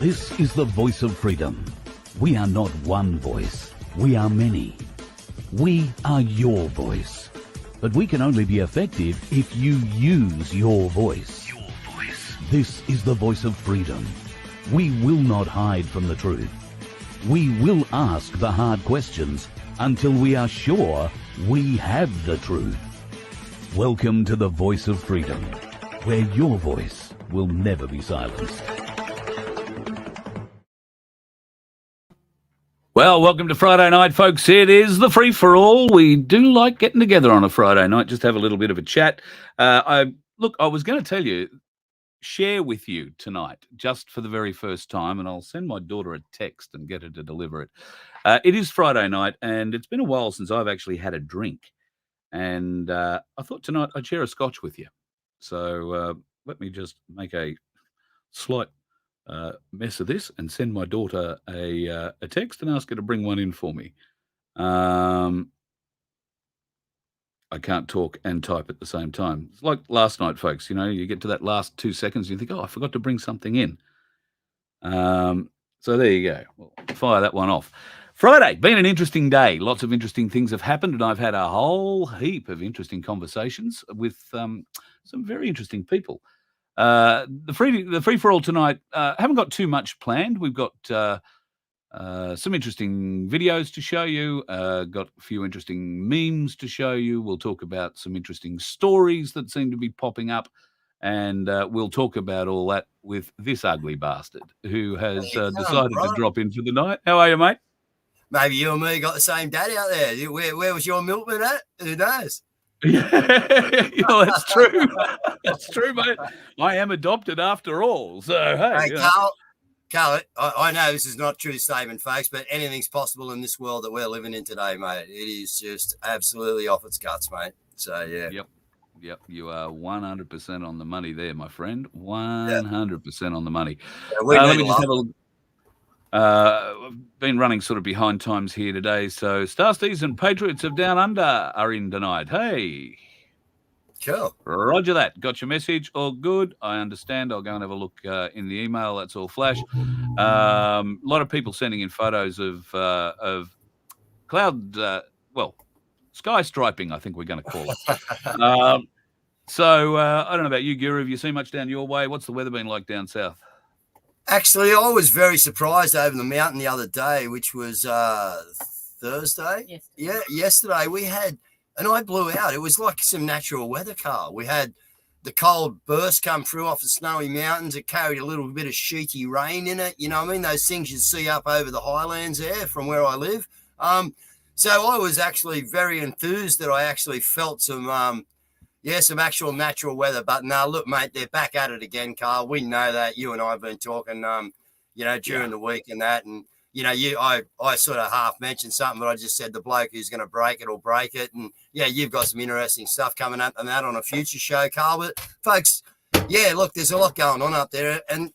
This is the voice of freedom. We are not one voice. We are many. We are your voice. But we can only be effective if you use your voice. Your voice. This is the voice of freedom. We will not hide from the truth. We will ask the hard questions until we are sure we have the truth. Welcome to the voice of freedom, where your voice will never be silenced. Well, welcome to Friday night, folks. It is the free-for-all. We do like getting together on a Friday night, just have a little bit of a chat. I was going to tell you, share with you tonight, just for the very first time, and I'll send my daughter a text and get her to deliver it. It is Friday night, and it's been a while since I've actually had a drink. And I thought tonight I'd share a scotch with you. So let me just make a slight mess of this and send my daughter a text and ask her to bring one in for me. I can't talk and type at the same time. It's like last night, folks. You know, you get to that last 2 seconds and you think, oh, I forgot to bring something in. So there you go. We'll fire that one off. Friday, been an interesting day. Lots of interesting things have happened, and I've had a whole heap of interesting conversations with some very interesting people. The free for all tonight, haven't got too much planned. We've got some interesting videos to show you, got a few interesting memes to show you. We'll talk about some interesting stories that seem to be popping up, and we'll talk about all that with this ugly bastard who has decided to drop in for the night. How are you, mate? Maybe you and me got the same daddy out there. Where was your milkman at? Who knows? Yeah, that's true. That's true, mate. I am adopted after all. So, hey, Carl, I know this is not a true statement, folks, but anything's possible in this world that we're living in today, mate. It is just absolutely off its guts, mate. So, yeah. Yep. You are 100% on the money there, my friend. 100% on the money. Yeah, let me just have a look. I've been running sort of behind times here today. So Starstees and Patriots of Down Under are in tonight. Hey. Cool. Roger that. Got your message. All good. I understand. I'll go and have a look in the email. That's all flash. A lot of people sending in photos of cloud, sky striping, I think we're going to call it. So I don't know about you, Guru. Have you seen much down your way? What's the weather been like down south? Actually, I was very surprised over the mountain the other day, which was Thursday. Yesterday we had, and I blew out. It was like some natural weather, Carl. We had the cold burst come through off the snowy mountains. It carried a little bit of sheety rain in it. You know what I mean? Those things you see up over the highlands there from where I live. So I was actually very enthused that I actually felt some actual natural weather. But now, look, mate, they're back at it again, Carl. We know that. You and I have been talking, during the week and that. And, I sort of half mentioned something, but I just said the bloke who's going to break it will break it. And, you've got some interesting stuff coming up and that on a future show, Carl. But, folks, look, there's a lot going on up there. And,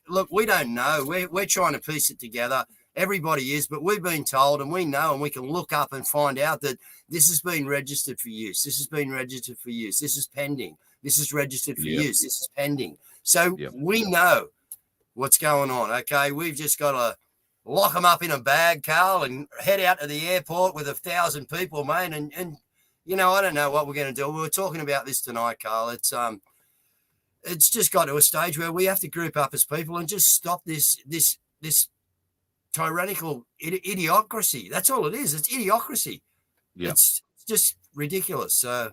look, we don't know. We're trying to piece it together. Everybody is, but we've been told and we know and we can look up and find out that this has been registered for use. This has been registered for use. This is pending. This is registered for use. This is pending. So we know what's going on, okay? We've just got to lock them up in a bag, Carl, and head out to the airport with 1,000 people, mate. And I don't know what we're going to do. We were talking about this tonight, Carl. It's just got to a stage where we have to group up as people and just stop this tyrannical idiocracy. That's all it is. It's idiocracy. It's just ridiculous. So,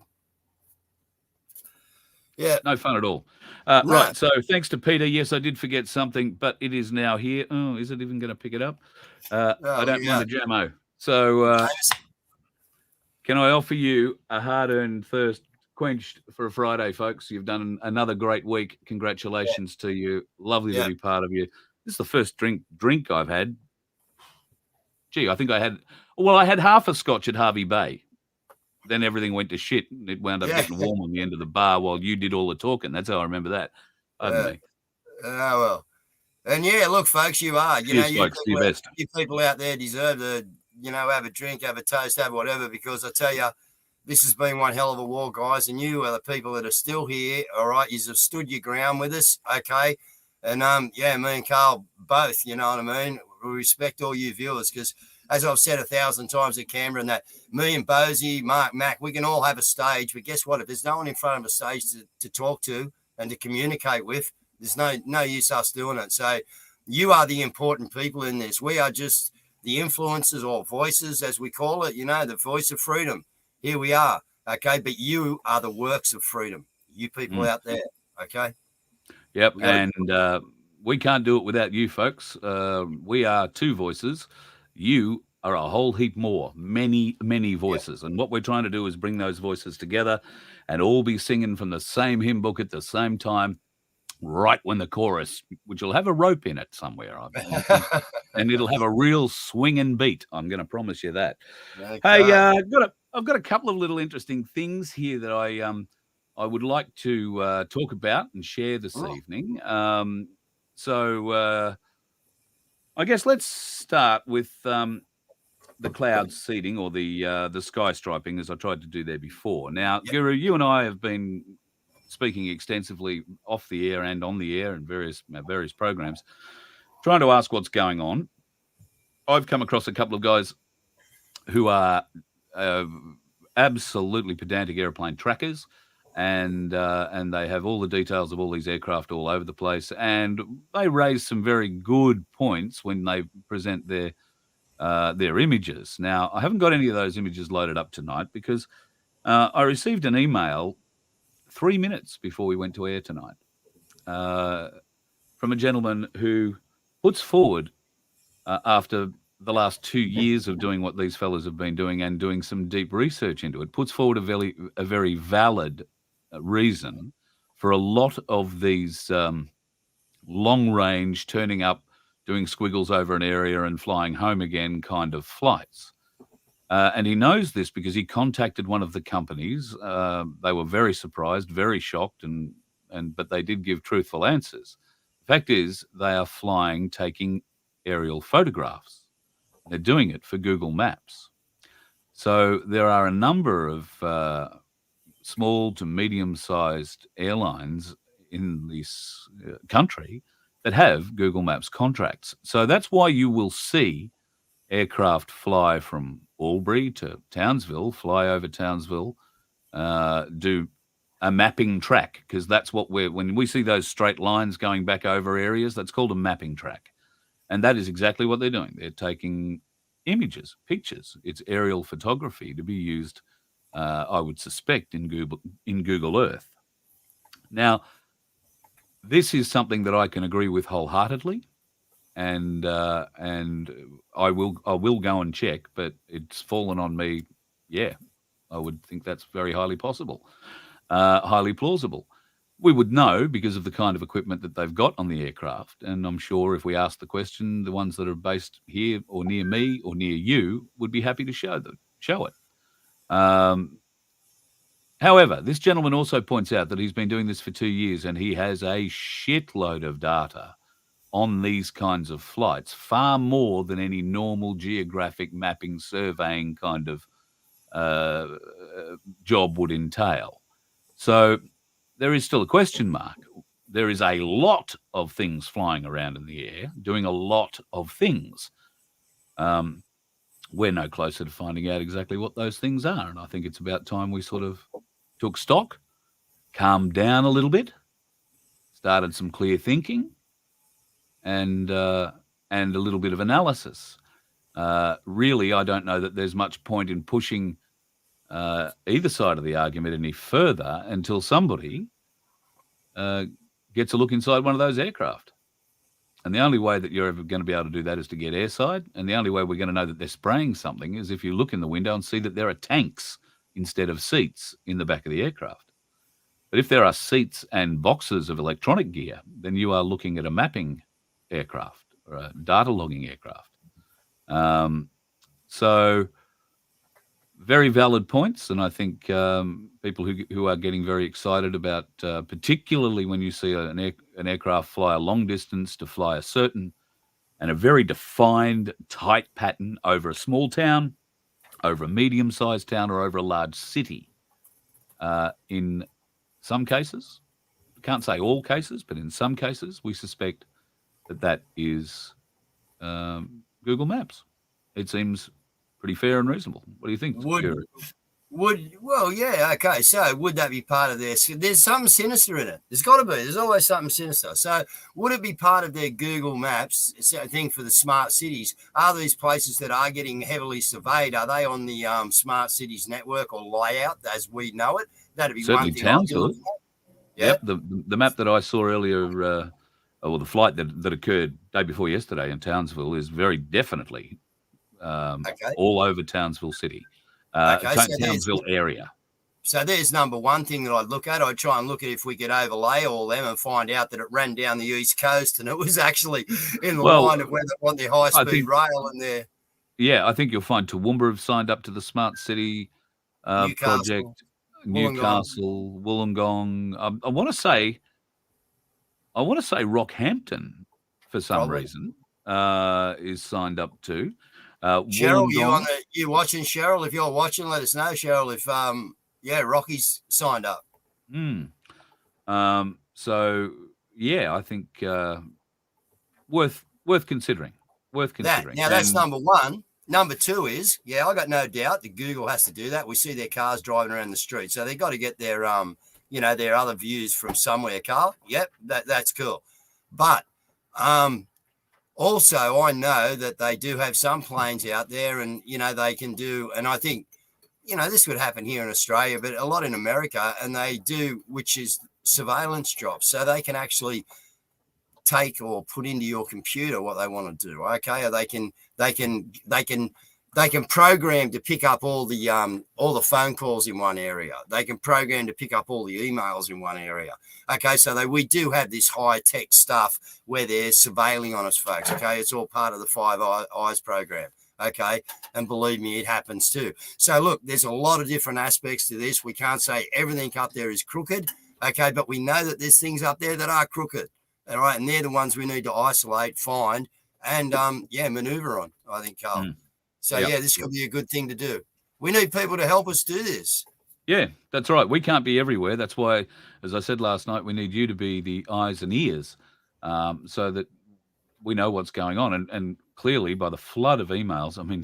no fun at all. Right. So thanks to Peter. Yes, I did forget something, but it is now here. Oh, is it even going to pick it up? I don't mind the jammo. So can I offer you a hard-earned thirst quenched for a Friday, folks? You've done another great week. Congratulations to you. Lovely to be part of you. This is the first drink I've had. Gee, I think I had half a scotch at Harvey Bay. Then everything went to shit. It wound up getting warm on the end of the bar while you did all the talking. That's how I remember that. Well. And look, folks, you are. Cheers, folks, you people out there deserve to, have a drink, have a toast, have whatever, because I tell you, this has been one hell of a war, guys. And you are the people that are still here, all right? You have stood your ground with us, okay? And yeah, me and Carl both, you know what I mean? We respect all you viewers because, as I've said 1,000 times at Canberra, and that me and Bosie, Mark, Mac, we can all have a stage. But guess what? If there's no one in front of a stage to talk to and to communicate with, there's no use us doing it. So you are the important people in this. We are just the influencers or voices, as we call it, you know, the voice of freedom. Here we are, okay? But you are the works of freedom, you people out there, okay? Yep, and we can't do it without you folks. We are two voices. You are a whole heap more, many voices. And what we're trying to do is bring those voices together and all be singing from the same hymn book at the same time, right when the chorus, which will have a rope in it somewhere, and it'll have a real swinging beat. I'm going to promise you that. Okay. Hey, I've got a couple of little interesting things here that I would like to talk about and share this evening. So I guess let's start with the cloud seeding or the sky striping, as I tried to do there before. Now, Guru, you and I have been speaking extensively off the air and on the air in various programs, trying to ask what's going on. I've come across a couple of guys who are absolutely pedantic airplane trackers, and they have all the details of all these aircraft all over the place, and they raise some very good points when they present their images. Now, I haven't got any of those images loaded up tonight because I received an email 3 minutes before we went to air tonight from a gentleman who puts forward, after the last 2 years of doing what these fellas have been doing and doing some deep research into it, puts forward a very valid reason for a lot of these long-range, turning up, doing squiggles over an area and flying home again kind of flights. And he knows this because he contacted one of the companies. They were very surprised, very shocked, but they did give truthful answers. The fact is, they are flying, taking aerial photographs. They're doing it for Google Maps. So there are a number of small to medium-sized airlines in this country that have Google Maps contracts. So that's why you will see aircraft fly from Albury to Townsville, fly over Townsville, do a mapping track, because that's what when we see those straight lines going back over areas, that's called a mapping track. And that is exactly what they're doing. They're taking images, pictures. It's aerial photography to be used, I would suspect, in Google Earth. Now, this is something that I can agree with wholeheartedly. And I will go and check, but it's fallen on me. Yeah, I would think that's very highly possible, highly plausible. We would know because of the kind of equipment that they've got on the aircraft, and I'm sure if we ask the question, the ones that are based here or near me or near you would be happy to show it. However, this gentleman also points out that he's been doing this for 2 years and he has a shitload of data on these kinds of flights, far more than any normal geographic mapping, surveying kind of job would entail. So there is still a question mark. There is a lot of things flying around in the air, doing a lot of things. We're no closer to finding out exactly what those things are, and I think it's about time we sort of took stock, calmed down a little bit, started some clear thinking, and a little bit of analysis. Really, I don't know that there's much point in pushing either side of the argument any further until somebody gets a look inside one of those aircraft. And the only way that you're ever going to be able to do that is to get airside. And the only way we're going to know that they're spraying something is if you look in the window and see that there are tanks instead of seats in the back of the aircraft. But if there are seats and boxes of electronic gear, then you are looking at a mapping aircraft or a data logging aircraft. So very valid points, and I think people who are getting very excited about, particularly when you see an aircraft fly a long distance to fly a certain and a very defined, tight pattern over a small town, over a medium-sized town, or over a large city. In some cases, can't say all cases, but in some cases, we suspect that is Google Maps. It seems pretty fair and reasonable. What do you think? Yeah, okay. So would that be part of there's something sinister in it. There's got to be. There's always something sinister. So would it be part of their Google Maps thing for the smart cities? Are these places that are getting heavily surveyed, are they on the smart cities network or layout as we know it? That'd be certainly one thing. Townsville. Yeah. Yep. The map that I saw earlier, or the flight that occurred day before yesterday in Townsville is very definitely all over Townsville City. Townsville area. So there's number one thing that I'd look at. I'd try and look at if we could overlay all them and find out that it ran down the east coast and it was actually in the line of where they want their high-speed rail and their... Yeah, I think you'll find Toowoomba have signed up to the Smart City project. Newcastle, Wollongong. I want to say Rockhampton for some reason is signed up to. Cheryl, you watching, Cheryl? If you're watching, let us know, Cheryl, if Rocky's signed up. So yeah, I think worth considering. Now that's number one. Number two is, I got no doubt that Google has to do that. We see their cars driving around the street, so they've got to get their their other views from somewhere, Carl. Yep, that's cool. But also, I know that they do have some planes out there, and they can do. And I think, this would happen here in Australia, but a lot in America, and they do, which is surveillance jobs. So they can actually take or put into your computer what they want to do. Okay, or they can program to pick up all the phone calls in one area. They can program to pick up all the emails in one area. Okay, so we do have this high tech stuff where they're surveilling on us, folks. Okay, it's all part of the Five Eyes program. Okay, and believe me, it happens too. So look, there's a lot of different aspects to this. We can't say everything up there is crooked. Okay, but we know that there's things up there that are crooked. All right, and they're the ones we need to isolate, find, and maneuver on, I think, Carl. So this could be a good thing to do. We need people to help us do this. Yeah, that's right. We can't be everywhere. That's why, as I said last night, we need you to be the eyes and ears, so that we know what's going on. And clearly, by the flood of emails, I mean,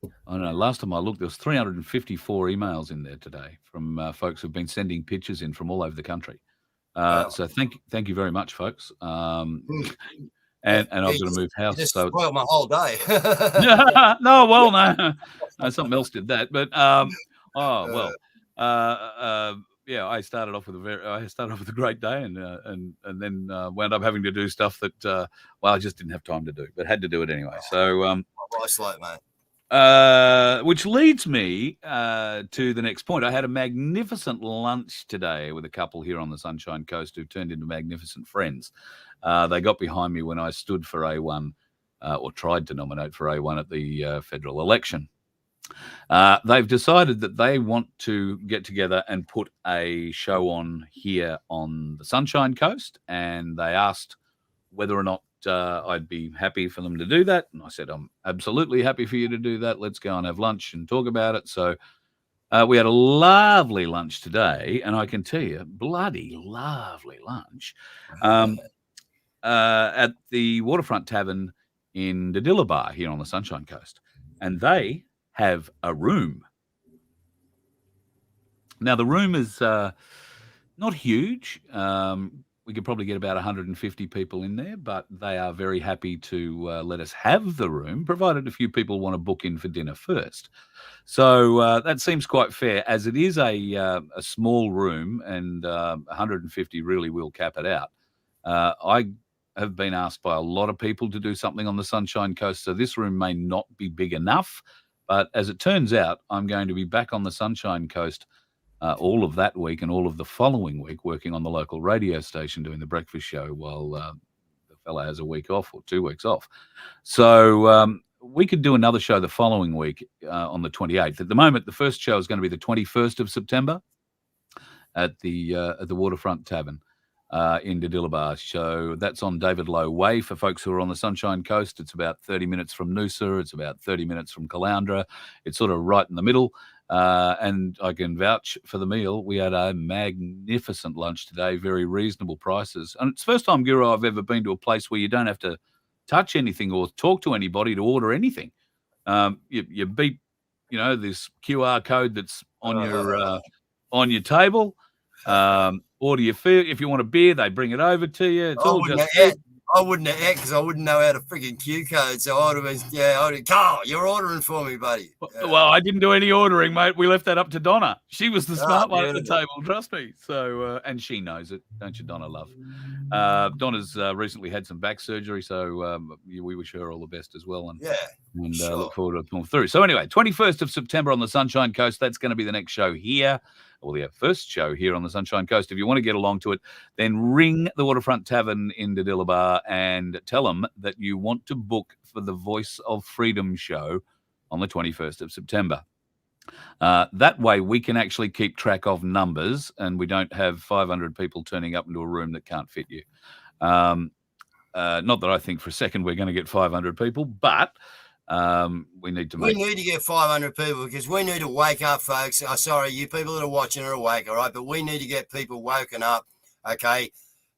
I don't know, last time I looked, there was 354 emails in there today from folks who've been sending pictures in from all over the country. So thank you very much, folks. And I've got to move house. Just spoiled my whole day. No, something else did that. But I started off with a great day, and then wound up having to do stuff that I just didn't have time to do, but had to do it anyway. So slow, mate. Which leads me to the next point. I had a magnificent lunch today with a couple here on the Sunshine Coast who've turned into magnificent friends. They got behind me when I stood for A1 or tried to nominate for A1 at the federal election. They've decided that they want to get together and put a show on here on the Sunshine Coast, and they asked whether or not I'd be happy for them to do that. And I said, I'm absolutely happy for you to do that. Let's go and have lunch and talk about it. So we had a lovely lunch today, and I can tell you, bloody lovely lunch at the Waterfront Tavern in Diddillaba here on the Sunshine Coast. And they have a room. Now, the room is not huge. We could probably get about 150 people in there, but they are very happy to let us have the room, provided a few people want to book in for dinner first. So that seems quite fair, as it is a small room, and 150 really will cap it out. I have been asked by a lot of people to do something on the Sunshine Coast, so this room may not be big enough. But as it turns out, I'm going to be back on the Sunshine Coast all of that week and all of the following week, working on the local radio station doing the breakfast show while the fella has a week off or 2 weeks off. So we could do another show the following week on the 28th. At the moment, the first show is going to be the 21st of September at the Waterfront Tavern in Diddillaba. So that's on David Low Way for folks who are on the Sunshine Coast. It's about 30 minutes from Noosa. It's about 30 minutes from Caloundra. It's sort of right in the middle. And I can vouch for the meal. We had a magnificent lunch today, very reasonable prices. And it's the first time, Guru, I've ever been to a place where you don't have to touch anything or talk to anybody to order anything. You beat, this QR code that's on your table. Order your food. If you want a beer, they bring it over to you. It's all just. I wouldn't have ate because I wouldn't know how to freaking Q code. So I would have been, Carl, you're ordering for me, buddy. Well, I didn't do any ordering, mate. We left that up to Donna. She was the smart one at the table, trust me. So, and she knows it, don't you, Donna, love? Donna's recently had some back surgery, so we wish her all the best as well. And look forward to pulling through. So anyway, 21st of September on the Sunshine Coast. That's going to be the next show here. Well, the first show here on the Sunshine Coast. If you want to get along to it, then ring the Waterfront Tavern in Diddillaba and tell them that you want to book for the Voice of Freedom show on the 21st of September. That way we can actually keep track of numbers and we don't have 500 people turning up into a room that can't fit you. Not that I think for a second we're going to get 500 people, but we need to get 500 people because we need to wake up, folks. Sorry, you people that are watching are awake, all right? But we need to get people woken up, okay?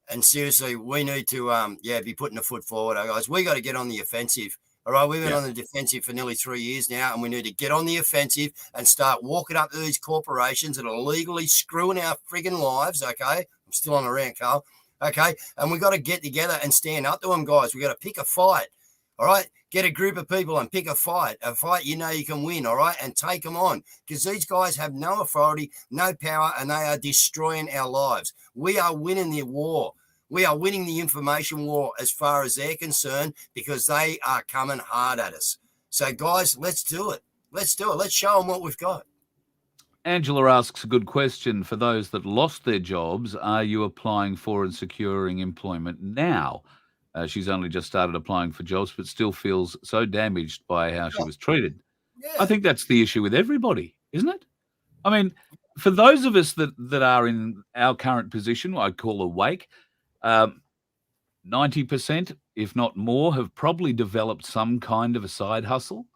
And seriously, we need to be putting a foot forward, guys. We got to get on the offensive. All right, we've been on the defensive for nearly 3 years now, and we need to get on the offensive and start walking up to these corporations that are legally screwing our frigging lives, okay? I'm still on the rant, Carl, okay? And we got to get together and stand up to them, guys. We got to pick a fight, all right? Get a group of people and pick a fight you know you can win, all right, and take them on because these guys have no authority, no power, and they are destroying our lives. We are winning the war. We are winning the information war as far as they're concerned because they are coming hard at us. So, guys, let's do it. Let's do it. Let's show them what we've got. Angela asks a good question. For those that lost their jobs, are you applying for and securing employment now? She's only just started applying for jobs, but still feels so damaged by how she was treated. Yeah. I think that's the issue with everybody, isn't it? I mean, for those of us that are in our current position, I call awake, 90%, if not more, have probably developed some kind of a side hustle.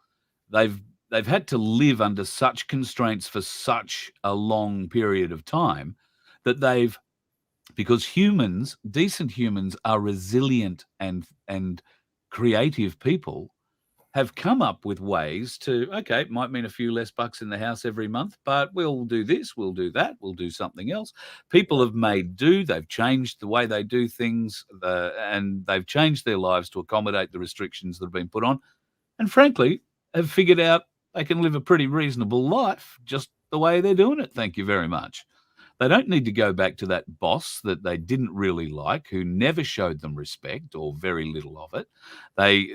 They've had to live under such constraints for such a long period of time that because humans, decent humans, are resilient and creative people, have come up with ways to, okay, it might mean a few less bucks in the house every month, but we'll do this, we'll do that, we'll do something else. People have made do, they've changed the way they do things, and they've changed their lives to accommodate the restrictions that have been put on, and frankly, have figured out they can live a pretty reasonable life just the way they're doing it. Thank you very much. They don't need to go back to that boss that they didn't really like, who never showed them respect or very little of it.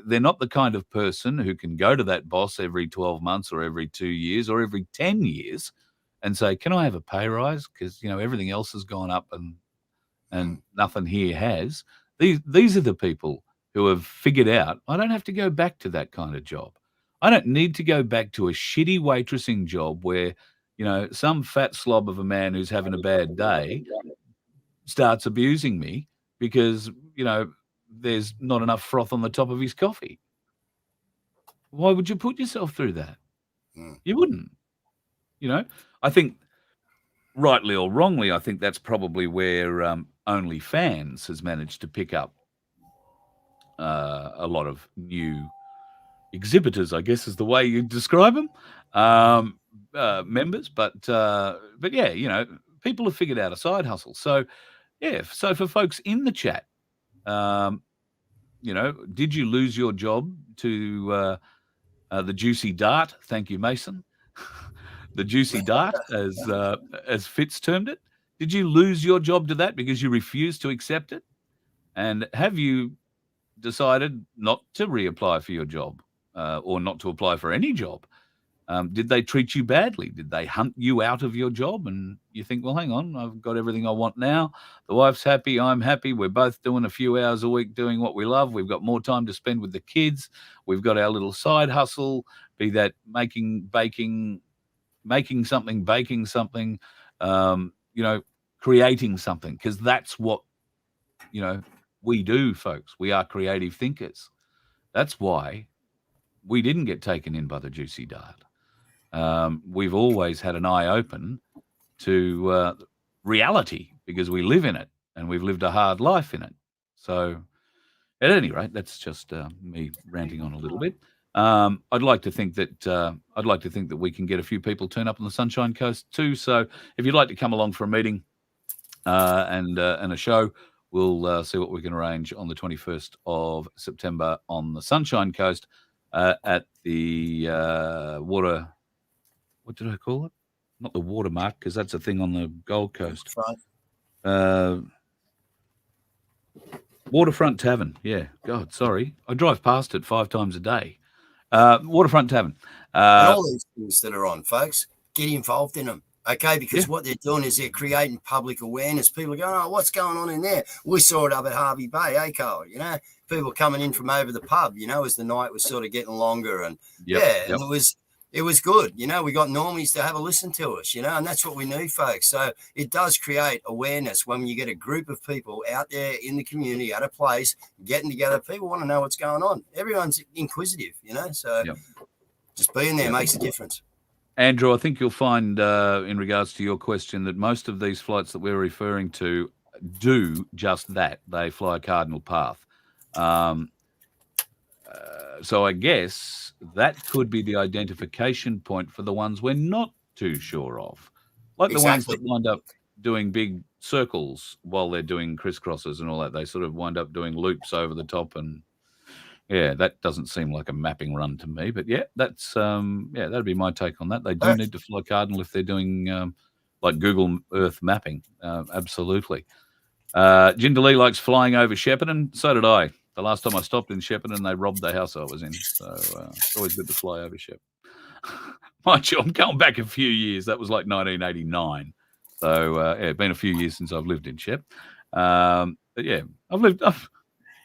They're not the kind of person who can go to that boss every 12 months or every 2 years or every 10 years and say, can I have a pay rise? Because, everything else has gone up and nothing here has. These are the people who have figured out, I don't have to go back to that kind of job. I don't need to go back to a shitty waitressing job where some fat slob of a man who's having a bad day starts abusing me because, there's not enough froth on the top of his coffee. Why would you put yourself through that? You wouldn't. I think, rightly or wrongly, I think that's probably where OnlyFans has managed to pick up a lot of new exhibitors, I guess is the way you describe them. Members, but yeah, people have figured out a side hustle. So so for folks in the chat, did you lose your job to the juicy dart? Thank you, Mason. The juicy dart, as Fitz termed it. Did you lose your job to that because you refused to accept it? And have you decided not to reapply for your job or not to apply for any job? Did they treat you badly? Did they hunt you out of your job? And you think, well, hang on, I've got everything I want now. The wife's happy. I'm happy. We're both doing a few hours a week doing what we love. We've got more time to spend with the kids. We've got our little side hustle, be that making something, baking something, creating something, because that's what, we do, folks. We are creative thinkers. That's why we didn't get taken in by the juicy dart. we've always had an eye open to reality because we live in it and we've lived a hard life in it. So at any rate, that's just me ranting on a little bit. I'd like to think that we can get a few people turn up on the Sunshine Coast too. So if you'd like to come along for a meeting and a show, we'll see what we can arrange on the 21st of September on the Sunshine Coast at the water. What did I call it? Not the Watermark, because that's a thing on the Gold Coast. Waterfront Tavern. Yeah. God, sorry. I drive past it 5 times a day. Waterfront Tavern. And all these things that are on, folks, get involved in them. Okay, because what they're doing is they're creating public awareness. People are going, oh, what's going on in there? We saw it up at Harvey Bay, Carl? People coming in from over the pub, as the night was sort of getting longer. And and it was good. We got normies to have a listen to us, and that's what we need, folks. So it does create awareness when you get a group of people out there in the community at a place getting together. People want to know what's going on. Everyone's inquisitive, so just being there makes a difference. Andrew, I think you'll find in regards to your question that most of these flights that we're referring to do just that. They fly a cardinal path. So I guess that could be the identification point for the ones we're not too sure of. Like the ones that wind up doing big circles while they're doing crisscrosses and all that. They sort of wind up doing loops over the top and that doesn't seem like a mapping run to me, but that's that'd be my take on that. They do need to fly cardinal if they're doing like Google Earth mapping. Absolutely. Jindalee likes flying over Shepparton. So did I. The last time I stopped in Shepparton, they robbed the house I was in. So it's always good to fly over Shepparton. Mind you, I'm going back a few years. That was like 1989. So it's been a few years since I've lived in Shep. But yeah, I've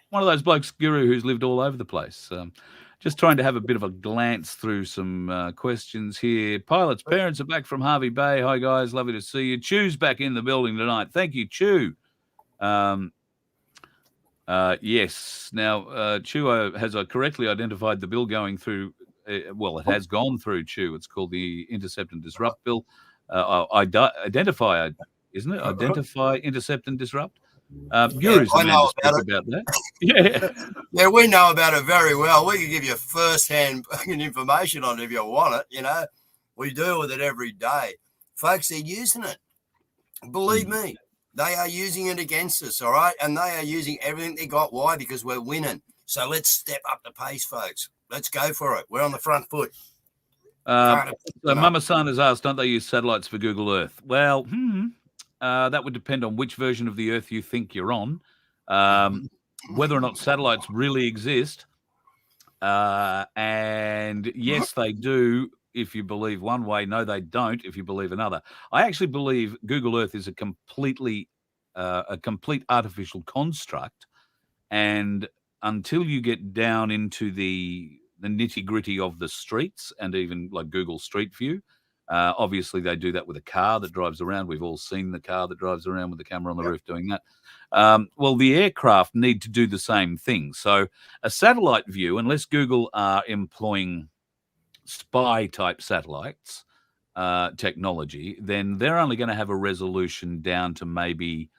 one of those blokes, Guru, who's lived all over the place. Just trying to have a bit of a glance through some questions here. Pilot's parents are back from Harvey Bay. Hi, guys. Lovely to see you. Chew's back in the building tonight. Thank you, Chew. Yes. Now, Chew, has I correctly identified the bill going through? Well, it has gone through, Chew. It's called the Intercept and Disrupt Bill. Identify, isn't it? Identify, intercept, and disrupt. Guru's the man to speak about that. Yeah, we know about it very well. We can give you first-hand information on it if you want it. We deal with it every day. Folks, they're using it. Believe me, they are using it against us, all right? And they are using everything they got. Why? Because we're winning. So let's step up the pace, folks. Let's go for it. We're on the front foot. So Mama San has asked, don't they use satellites for Google Earth? Well, that would depend on which version of the Earth you think you're on, whether or not satellites really exist. And yes, they do if you believe one way. No, they don't if you believe another. I actually believe Google Earth is a complete artificial construct. And until you get down into the nitty-gritty of the streets and even like Google Street View, obviously, they do that with a car that drives around. We've all seen the car that drives around with the camera on the roof doing that. Well, the aircraft need to do the same thing. So a satellite view, unless Google are employing spy-type satellites technology, then they're only going to have a resolution down to maybe,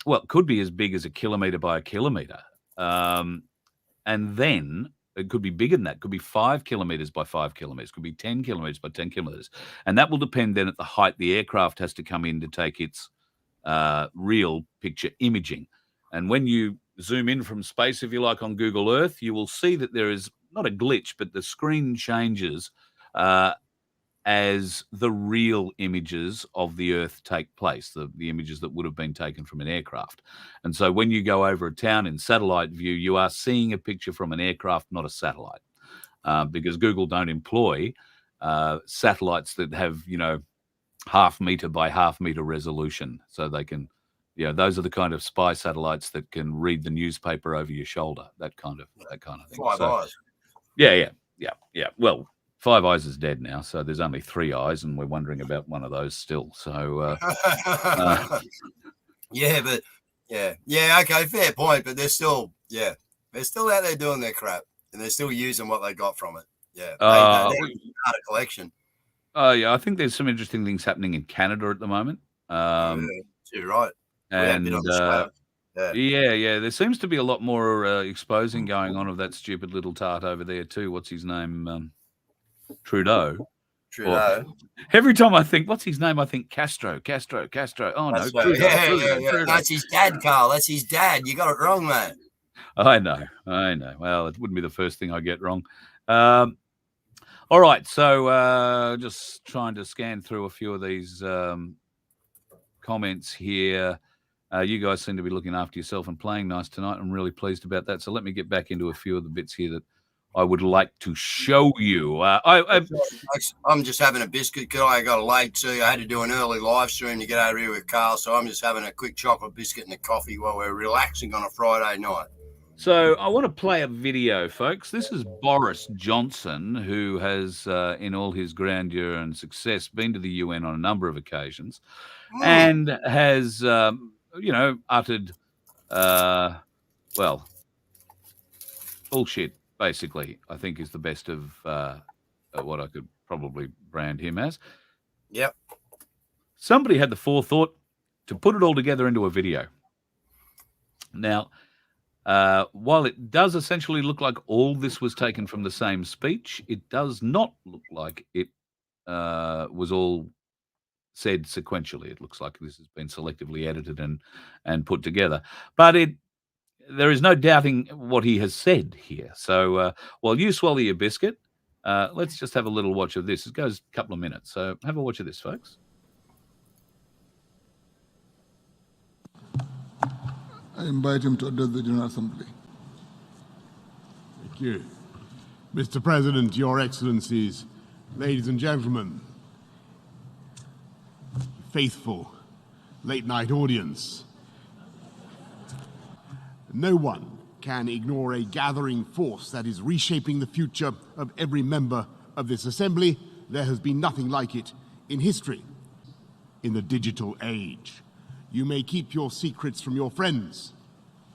well, it could be as big as a kilometre by a kilometre. And then it could be bigger than that. It could be 5 kilometres by 5 kilometres. It could be 10 kilometres by 10 kilometres. And that will depend then at the height the aircraft has to come in to take its real picture imaging. And when you zoom in from space, if you like, on Google Earth, you will see that there is not a glitch, but the screen changes as the real images of the Earth take place, the images that would have been taken from an aircraft. And so when you go over a town in satellite view, you are seeing a picture from an aircraft, not a satellite, because Google don't employ satellites that have, half meter by half meter resolution. So they can, those are the kind of spy satellites that can read the newspaper over your shoulder, that kind of thing. Five eyes. Yeah. Well, Five Eyes is dead now, so there's only 3 eyes, and we're wondering about one of those still. So, okay, fair point. But they're still out there doing their crap, and they're still using what they got from it. Yeah, Uh, they're a collection. yeah, I think there's some interesting things happening in Canada at the moment. You're right. And We had a bit on the show. yeah, there seems to be a lot more exposing going on of that stupid little tart over there too. What's his name? Trudeau. Trudeau. Every time I think, what's his name? I think Castro. Oh, no, Trudeau. That's his dad, Carl. That's his dad. You got it wrong, mate. I know. Well, it wouldn't be the first thing I get wrong. All right, so just trying to scan through a few of these comments here. You guys seem to be looking after yourself and playing nice tonight. I'm really pleased about that. So let me get back into a few of the bits here that I would like to show you. I'm just having a biscuit because I got late too. I had to do an early live stream to get over here with Carl, so I'm just having a quick chocolate biscuit and a coffee while we're relaxing on a Friday night. So I want to play a video, folks. This is Boris Johnson, who has, in all his grandeur and success, been to the UN on a number of occasions and has, uttered, bullshit, basically, I think is the best of what I could probably brand him as. Yep. Somebody had the forethought to put it all together into a video. Now, while it does essentially look like all this was taken from the same speech, it does not look like it was all said sequentially. It looks like this has been selectively edited and put together. But there is no doubting what he has said here. So while you swallow your biscuit, let's just have a little watch of this. It goes a couple of minutes. So have a watch of this, folks. I invite him to address the General Assembly. Thank you. Mr. President, Your Excellencies, ladies and gentlemen, faithful late-night audience, no one can ignore a gathering force that is reshaping the future of every member of this assembly. There has been nothing like it in history. In the digital age, you may keep your secrets from your friends,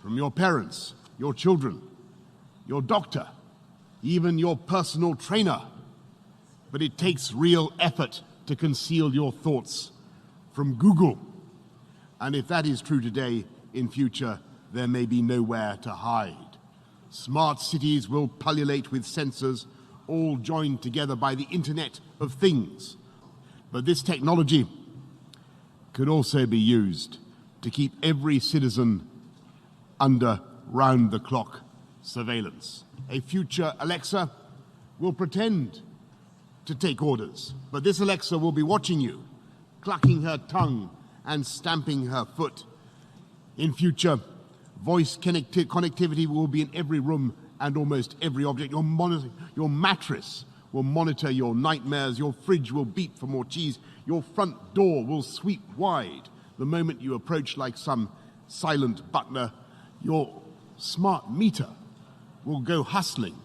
from your parents, your children, your doctor, even your personal trainer. But it takes real effort to conceal your thoughts from Google. And if that is true today, in future, there may be nowhere to hide. Smart cities will pullulate with sensors, all joined together by the Internet of Things. But this technology could also be used to keep every citizen under round-the-clock surveillance. A future Alexa will pretend to take orders, but this Alexa will be watching you, clucking her tongue and stamping her foot. In future, voice connectivity will be in every room and almost every object. Your mattress will monitor your nightmares. Your fridge will beep for more cheese. Your front door will sweep wide the moment you approach like some silent butler. Your smart meter will go hustling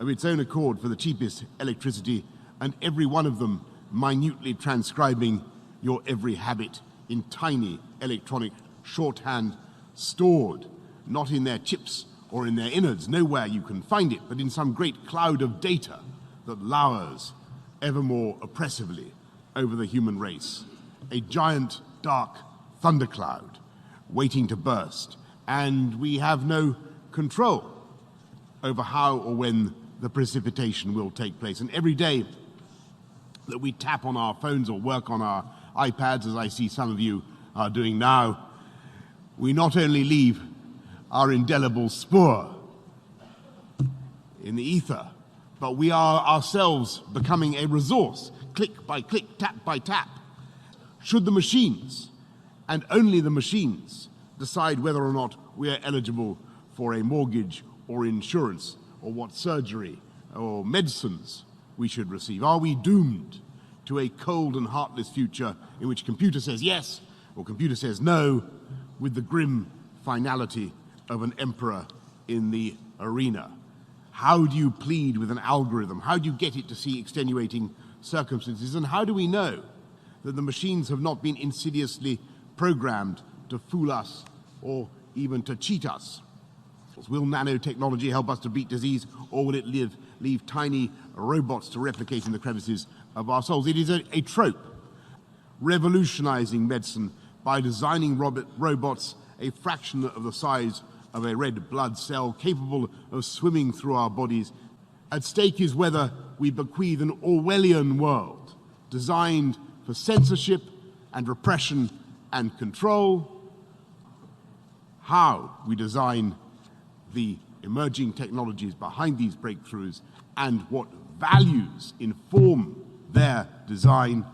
of its own accord for the cheapest electricity, and every one of them minutely transcribing your every habit in tiny electronic shorthand, stored not in their chips or in their innards, nowhere you can find it, but in some great cloud of data that lowers ever more oppressively over the human race. A giant, dark thundercloud waiting to burst, and we have no control over how or when the precipitation will take place. And every day that we tap on our phones or work on our iPads, as I see some of you are doing now, we not only leave our indelible spoor in the ether, but we are ourselves becoming a resource, click by click, tap by tap. Should the machines, and only the machines, decide whether or not we are eligible for a mortgage or insurance, or what surgery or medicines we should receive? Are we doomed to a cold and heartless future in which computer says yes or computer says no, with the grim finality of an emperor in the arena? How do you plead with an algorithm? How do you get it to see extenuating circumstances? And how do we know that the machines have not been insidiously programmed to fool us or even to cheat us? Will nanotechnology help us to beat disease, or will it leave tiny robots to replicate in the crevices of our souls? It is a trope, revolutionizing medicine by designing robots a fraction of the size of a red blood cell, capable of swimming through our bodies. At stake is whether we bequeath an Orwellian world designed for censorship and repression and control, how we design the emerging technologies behind these breakthroughs, and what values inform their design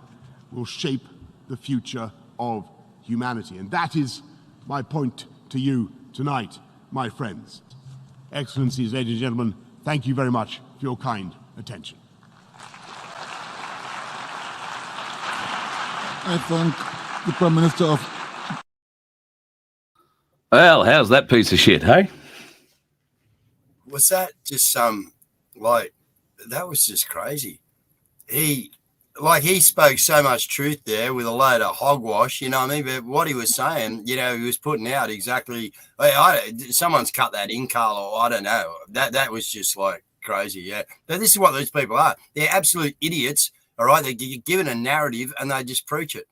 will shape the future of humanity. And that is my point to you tonight, my friends. Excellencies, ladies and gentlemen, thank you very much for your kind attention. I thank the Prime Minister of... Well, how's that piece of shit, hey? Was that just that was just crazy. He spoke so much truth there with a load of hogwash, you know what I mean? But what he was saying, he was putting out exactly. Someone's cut that in, Carl, or I don't know. That was just like crazy, yeah. But this is what these people are. They're absolute idiots, all right? They're given a narrative and they just preach it.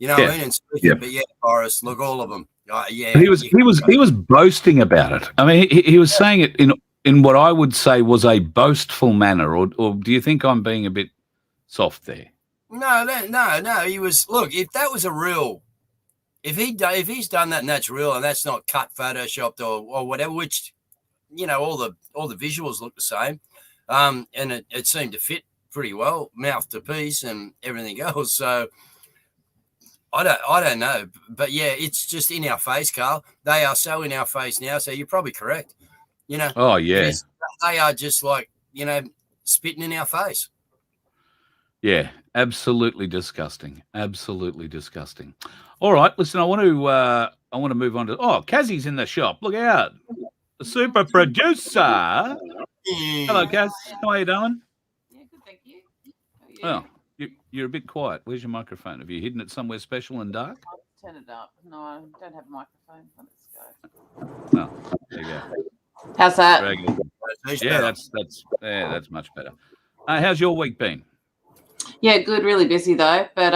You know what I mean? And speak it. But yeah, Boris, look, all of them. Yeah. He was boasting about it. I mean, he was saying it in what I would say was a boastful manner, or do you think I'm being a bit soft there? No. He was. Look, if that was a real, if he's done that and that's real and that's not cut, photoshopped or whatever, which all the visuals look the same, and it seemed to fit pretty well, mouth to piece and everything else. So I don't know, but yeah, it's just in our face, Carl. They are so in our face now. So you're probably correct. Oh yeah, they are just like spitting in our face. Yeah, absolutely disgusting. Absolutely disgusting. All right, listen, I want to move on to. Oh, Kazzie's in the shop. Look out, the super producer. Hello, Kaz. How are you doing? Yeah, good, thank you. How are you? Oh, you're a bit quiet. Where's your microphone? Have you hidden it somewhere special and dark? I'll turn it up. No, I don't have a microphone. Let's go. Oh, there you go. How's that? Yeah, that's much better. How's your week been? Yeah, good. Really busy though. But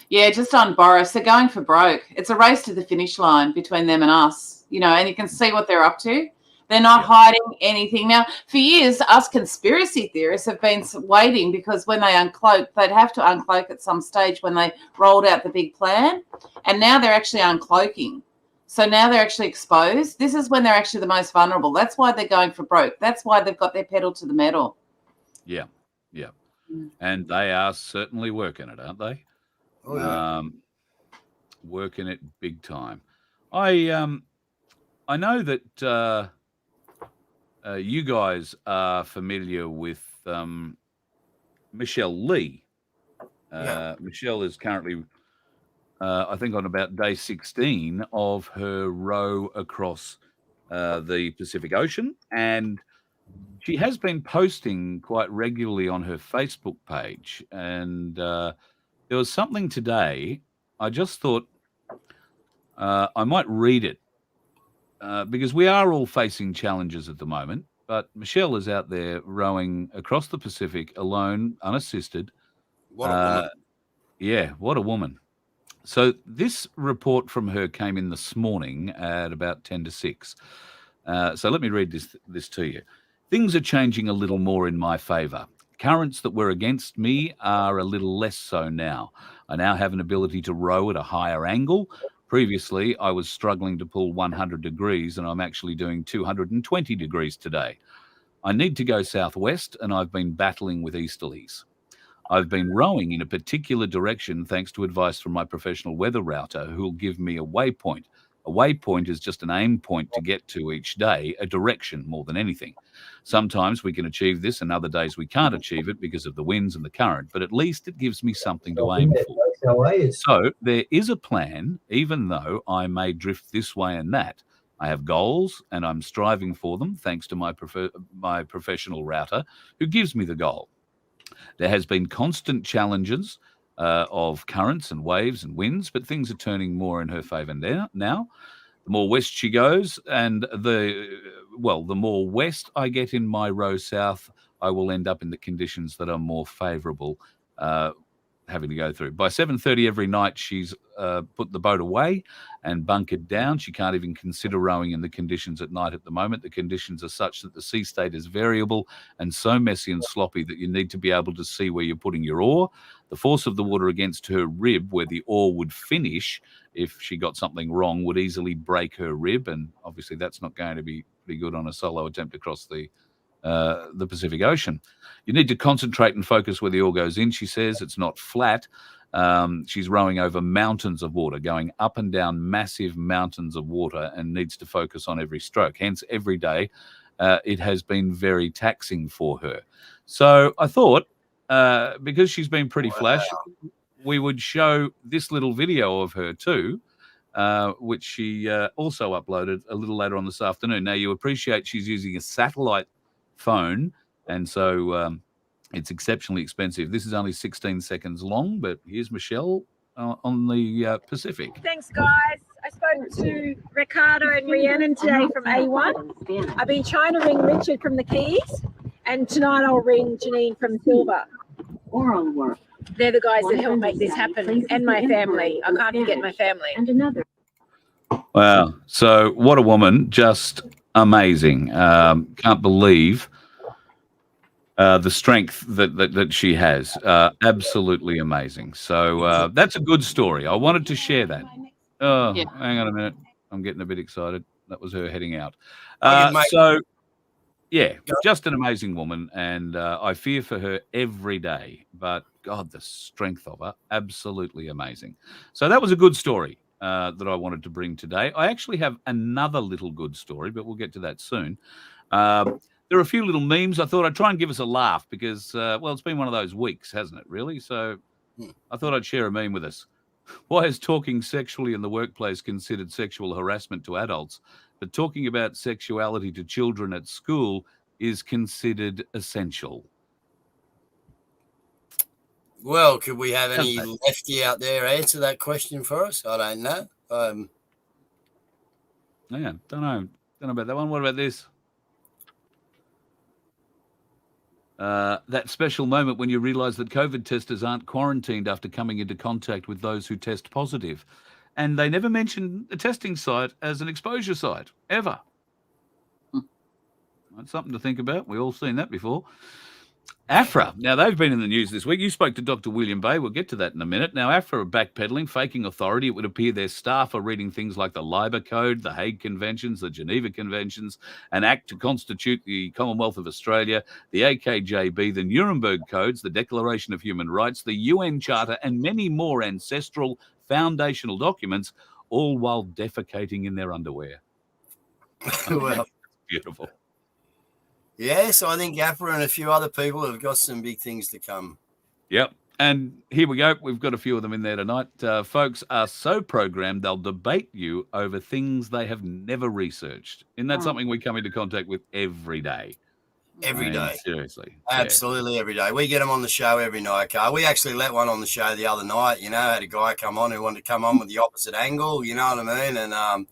yeah, just on Boris, they're going for broke. It's a race to the finish line between them and us. And you can see what they're up to. They're not hiding anything. Now, for years, us conspiracy theorists have been waiting because when they uncloak, they'd have to uncloak at some stage when they rolled out the big plan. And now they're actually uncloaking. So now they're actually exposed. This is when they're actually the most vulnerable. That's why they're going for broke. That's why they've got their pedal to the metal. Yeah. And they are certainly working it, aren't they? Oh, yeah. Working it big time. I know that you guys are familiar with Michelle Lee. Michelle is currently, I think, on about day 16 of her row across the Pacific Ocean, and she has been posting quite regularly on her Facebook page. And there was something today. I just thought I might read it because we are all facing challenges at the moment. But Michelle is out there rowing across the Pacific alone, unassisted. What a woman. Yeah, what a woman. So this report from her came in this morning at about 10 to 6. So let me read this to you. Things are changing a little more in my favour. Currents that were against me are a little less so now. I now have an ability to row at a higher angle. Previously, I was struggling to pull 100 degrees, and I'm actually doing 220 degrees today. I need to go southwest, and I've been battling with easterlies. I've been rowing in a particular direction thanks to advice from my professional weather router, who will give me a waypoint. A waypoint is just an aim point to get to each day, a direction more than anything. Sometimes we can achieve this and other days we can't achieve it because of the winds and the current, but at least it gives me something to aim for. So there is a plan, even though I may drift this way and that. I have goals and I'm striving for them thanks to my professional router who gives me the goal. There has been constant challenges of currents and waves and winds, but things are turning more in her favour now. The more west she goes, and the more west I get in my row south, I will end up in the conditions that are more favourable having to go through. By 7:30 every night, she's put the boat away and bunkered down. She can't even consider rowing in the conditions at night at the moment. The conditions are such that the sea state is variable and so messy and sloppy that you need to be able to see where you're putting your oar. The force of the water against her rib, where the oar would finish if she got something wrong, would easily break her rib, and obviously that's not going to be good on a solo attempt across the Pacific Ocean. You need to concentrate and focus where the oar goes in, she says. It's not flat. She's rowing over mountains of water, going up and down massive mountains of water, and needs to focus on every stroke. Hence, every day it has been very taxing for her. So I thought, because she's been pretty flash, we would show this little video of her too, which she also uploaded a little later on this afternoon. Now, you appreciate she's using a satellite phone, and so it's exceptionally expensive. This is only 16 seconds long, but here's Michelle on the Pacific. Thanks, guys. I spoke to Ricardo and Rhiannon today from A1. I've been trying to ring Richard from the Keys, and tonight I'll ring Janine from Silver. Oral work. They're the guys that help make this happen, and my family. I can't forget my family. And another. Wow. So what a woman. Just amazing. Can't believe the strength that she has. Absolutely amazing. So that's a good story. I wanted to share that. Oh, yeah. Hang on a minute. I'm getting a bit excited. That was her heading out. So, yeah, just an amazing woman, and I fear for her every day. But, God, the strength of her, absolutely amazing. So that was a good story that I wanted to bring today. I actually have another little good story, but we'll get to that soon. There are a few little memes. I thought I'd try and give us a laugh because, well, it's been one of those weeks, hasn't it, really? So I thought I'd share a meme with us. Why is talking sexually in the workplace considered sexual harassment to adults, but talking about sexuality to children at school is considered essential? Well, could we have any lefty out there answer that question for us? I don't know. Yeah, don't know about that one. What about this? That special moment when you realise that COVID testers aren't quarantined after coming into contact with those who test positive. And they never mention a testing site as an exposure site, ever. That's something to think about. We've all seen that before. AFRA, now they've been in the news this week. You spoke to Dr. William Bay. We'll get to that in a minute. Now, AFRA are backpedaling, faking authority. It would appear their staff are reading things like the LIBOR Code, the Hague Conventions, the Geneva Conventions, an act to constitute the Commonwealth of Australia, the AKJB, the Nuremberg Codes, the Declaration of Human Rights, the UN Charter, and many more ancestral foundational documents, all while defecating in their underwear. Well, beautiful. Yes, I think AFRA and a few other people have got some big things to come. Yep. And here we go. We've got a few of them in there tonight. Folks are so programmed, they'll debate you over things they have never researched. Isn't that something we come into contact with every day? Every day. Seriously. Absolutely every day. We get them on the show every night, Carl. We actually let one on the show the other night, had a guy come on who wanted to come on with the opposite angle, you know what I mean? And,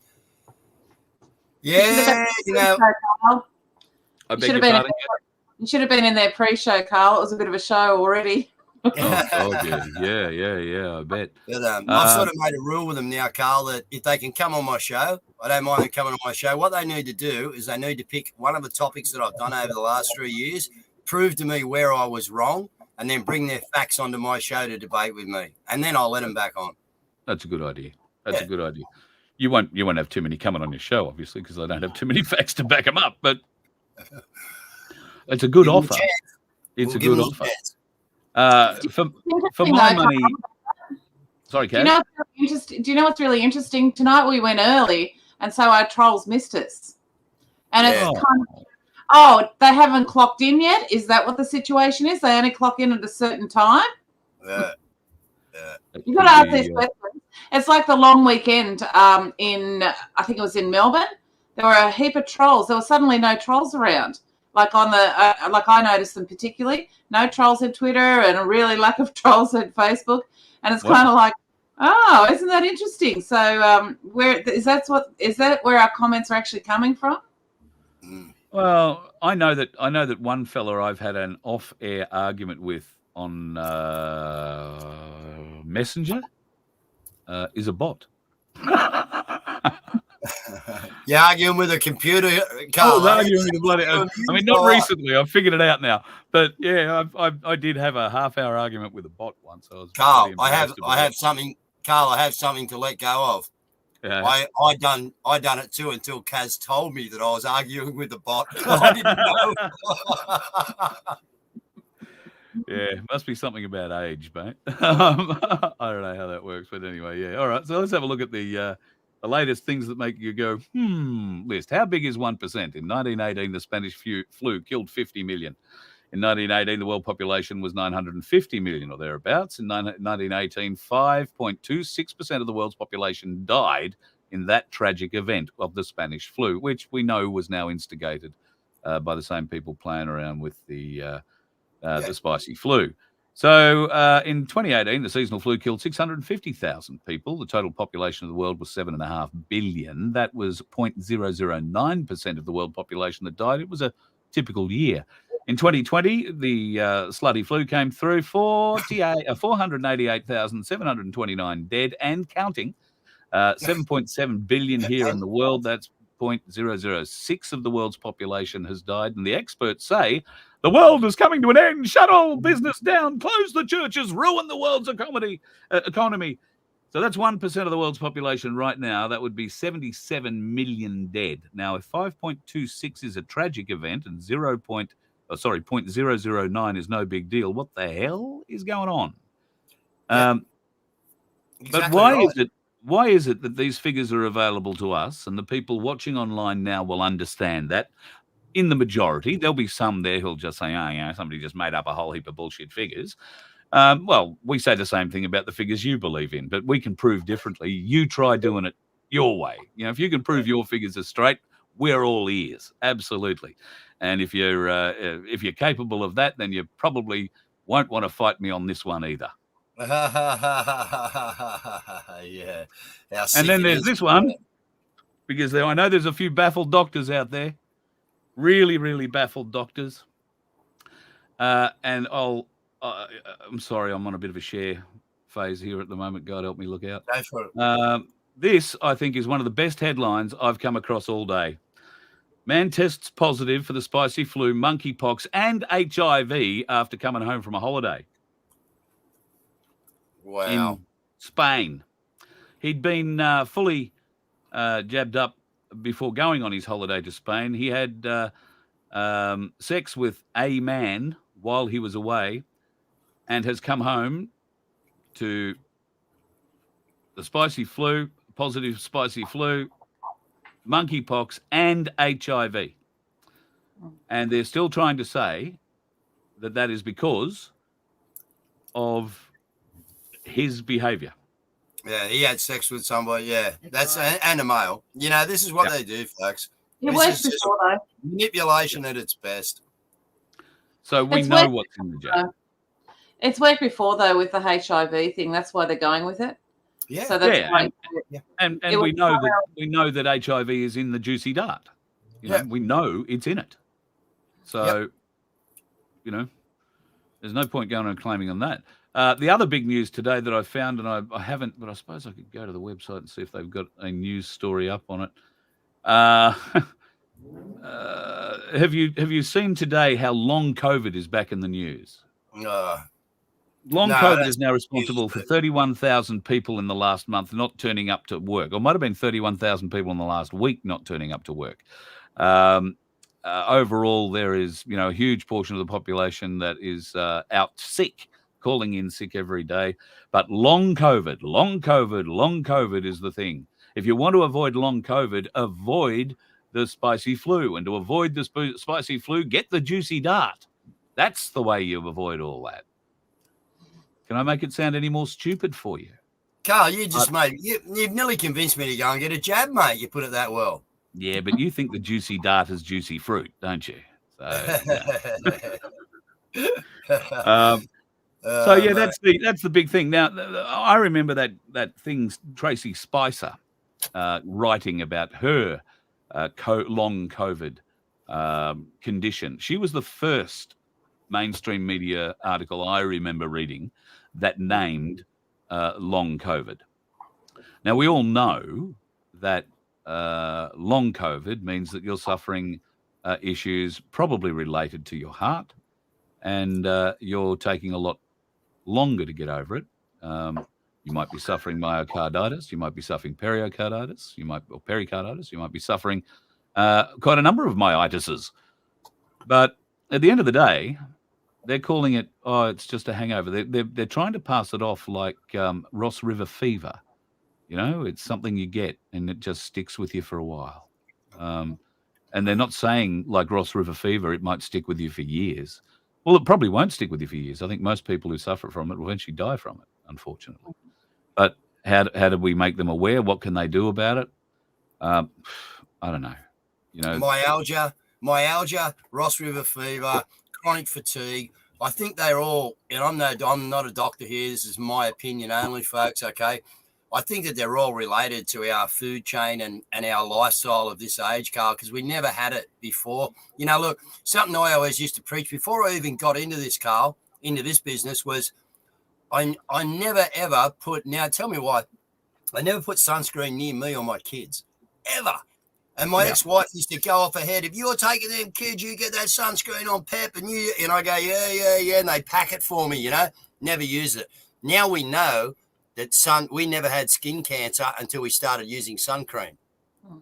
You should have been in their pre-show, Carl. It was a bit of a show already. Yeah, I bet. But, I've sort of made a rule with them now, Carl, that if they can come on my show, I don't mind them coming on my show. What they need to do is they need to pick one of the topics that I've done over the last 3 years, prove to me where I was wrong, and then bring their facts onto my show to debate with me. And then I'll let them back on. That's a good idea. That's a good idea. You won't have too many coming on your show, obviously, because I don't have too many facts to back them up, but it's a good offer. It's a good offer. For my money. Sorry, Kat. Do you know what's really interesting? Tonight we went early, and so our trolls missed us. And it's kind of, they haven't clocked in yet? Is that what the situation is? They only clock in at a certain time? Yeah. You've got to ask these questions. It's like the long weekend I think it was in Melbourne. There were a heap of trolls. There were suddenly no trolls around. Like on the, like I noticed them particularly, no trolls at Twitter and a really lack of trolls at Facebook. And it's kind of like, Oh, isn't that interesting? So, where is that where our comments are actually coming from? Well, I know that one fella I've had an off-air argument with on Messenger is a bot. You're arguing with a computer, Carl. I mean, not recently. I've figured it out now. But yeah, I did have a half-hour argument with a bot once. Carl, I have something. Carl, I have something to let go of. Yeah. I done it too until Kaz told me that I was arguing with a bot. I didn't know. Yeah, must be something about age, mate. I don't know how that works, but anyway, yeah. All right, so let's have a look at the latest things that make you go, list. How big is 1%? In 1918, the Spanish flu killed 50 million. In 1918, the world population was 950 million or thereabouts. In 1918, 5.26% of the world's population died in that tragic event of the Spanish flu, which we know was now instigated by the same people playing around with the spicy flu. So in 2018, the seasonal flu killed 650,000 people. The total population of the world was 7.5 billion. That was 0.009% of the world population that died. It was a typical year. In 2020, the slutty flu came through, 488,729 dead and counting. 7.7 billion here in the world. That's 0.006 of the world's population has died. And the experts say the world is coming to an end. Shut all business down. Close the churches. Ruin the world's economy. So that's 1% of the world's population right now. That would be 77 million dead. Now, if 5.26 is a tragic event and 0.009 is no big deal, what the hell is going on? But why is it that these figures are available to us and the people watching online now will understand that? In the majority, there'll be some there who'll just say, somebody just made up a whole heap of bullshit figures. Well, we say the same thing about the figures you believe in, but we can prove differently. You try doing it your way. If you can prove your figures are straight, we're all ears. Absolutely. And if you're capable of that, then you probably won't want to fight me on this one either. Yeah. And then there's this one, because I know there's a few baffled doctors out there, really, really baffled doctors. And I'm sorry, I'm on a bit of a share phase here at the moment. God help me look out. Go for it. This, I think, is one of the best headlines I've come across all day. Man tests positive for the spicy flu, monkeypox, and HIV after coming home from a holiday. Wow. In Spain. He'd been fully jabbed up before going on his holiday to Spain. He had sex with a man while he was away and has come home to the spicy flu, positive spicy flu, monkeypox, and HIV. And they're still trying to say that is because of his behavior. Yeah, he had sex with somebody. Yeah, that's and a male. This is what they do, folks. It worked before, though. Manipulation at its best. So we know what's in the jab. It's worked before, though, with the HIV thing. That's why they're going with it. Yeah. So that's and we know that HIV is in the juicy dart. We know it's in it. So, there's no point going and claiming on that. The other big news today that I found, and I haven't, but I suppose I could go to the website and see if they've got a news story up on it. Have you seen today how long COVID is back in the news? Long COVID is now responsible for 31,000 people in the last month not turning up to work, or might have been 31,000 people in the last week not turning up to work. Overall, there is a huge portion of the population that is out sick, calling in sick every day. But long COVID is the thing. If you want to avoid long COVID, avoid the spicy flu. And to avoid the spicy flu, get the juicy dart. That's the way you avoid all that. Can I make it sound any more stupid for you? Carl, you've nearly convinced me to go and get a jab, mate. You put it that well. Yeah, but you think the juicy dart is juicy fruit, don't you? So, So yeah, Mate. that's the big thing. Now I remember that thing Tracy Spicer writing about her long COVID condition. She was the first mainstream media article I remember reading that named long COVID. Now we all know that long COVID means that you're suffering issues probably related to your heart, and you're taking a lot longer to get over it. You might be suffering myocarditis. You might be suffering pericarditis. Or pericarditis. You might be suffering quite a number of myitises. But at the end of the day, they're calling it, oh, it's just a hangover. They're trying to pass it off like Ross River fever. You know, it's something you get and it just sticks with you for a while. And they're not saying like Ross River fever, it might stick with you for years. Well, it probably won't stick with you for years. I think most people who suffer from it will eventually die from it, unfortunately. But how do we make them aware? What can they do about it? I don't know. You know, myalgia, Ross River fever, chronic fatigue. I think they're all, and I'm not a doctor here. This is my opinion only, folks. Okay. I think that they're all related to our food chain and our lifestyle of this age, Carl, because we never had it before. You know, look, something I always used to preach before I even got into this, Carl, into this business was I never, ever put, now tell me why, I never put sunscreen near me or my kids, ever. And my ex-wife used to go off ahead. If you're taking them kids, you get that sunscreen on, Pep. And I go, yeah. And they pack it for me, you know, never use it. Now we know that we never had skin cancer until we started using sun cream.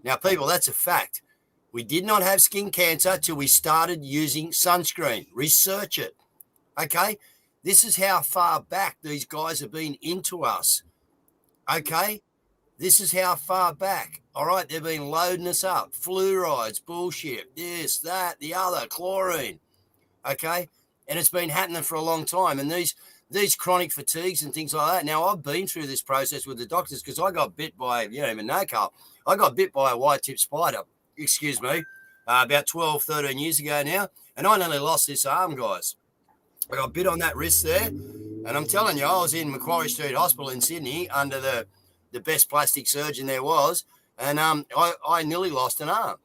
Now, people, that's a fact. We did not have skin cancer till we started using sunscreen. Research it. Okay? This is how far back these guys have been into us. Okay? This is how far back. All right? They've been loading us up. Fluorides, bullshit, this, that, the other, chlorine. Okay? And it's been happening for a long time. And these chronic fatigues and things like that. Now, I've been through this process with the doctors because I got bit by, you don't even know, Carl, I got bit by a white-tipped spider, about 12, 13 years ago now, and I nearly lost this arm, guys. I got bit on that wrist there, and I'm telling you, I was in Macquarie Street Hospital in Sydney under the best plastic surgeon there was, and I nearly lost an arm.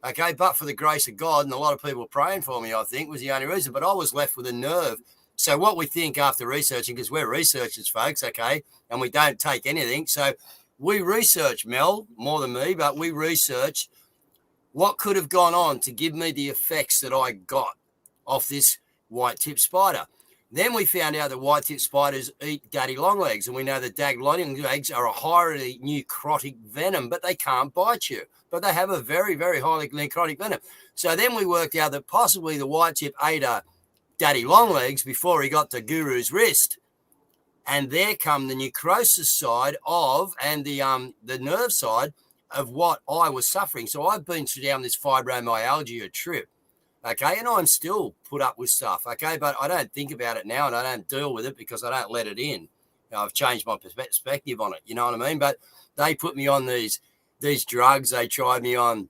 Okay, but for the grace of God, and a lot of people praying for me, I think, was the only reason, but I was left with a nerve. So what we think after researching, because we're researchers, folks, okay, and we don't take anything. So we research, Mel, more than me, but we research what could have gone on to give me the effects that I got off this white-tipped spider. Then we found out that white-tipped spiders eat daddy longlegs, and we know that daddy longlegs are a highly necrotic venom, but they can't bite you. But they have a very, very highly necrotic venom. So then we worked out that possibly the white-tip ate a daddy longlegs before he got to Guru's wrist, and there come the necrosis side of and the nerve side of what I was suffering. So I've been down this fibromyalgia trip, okay, and I'm still put up with stuff, okay, but I don't think about it now and I don't deal with it because I don't let it in. I've changed my perspective on it, you know what I mean? But they put me on these drugs. They tried me on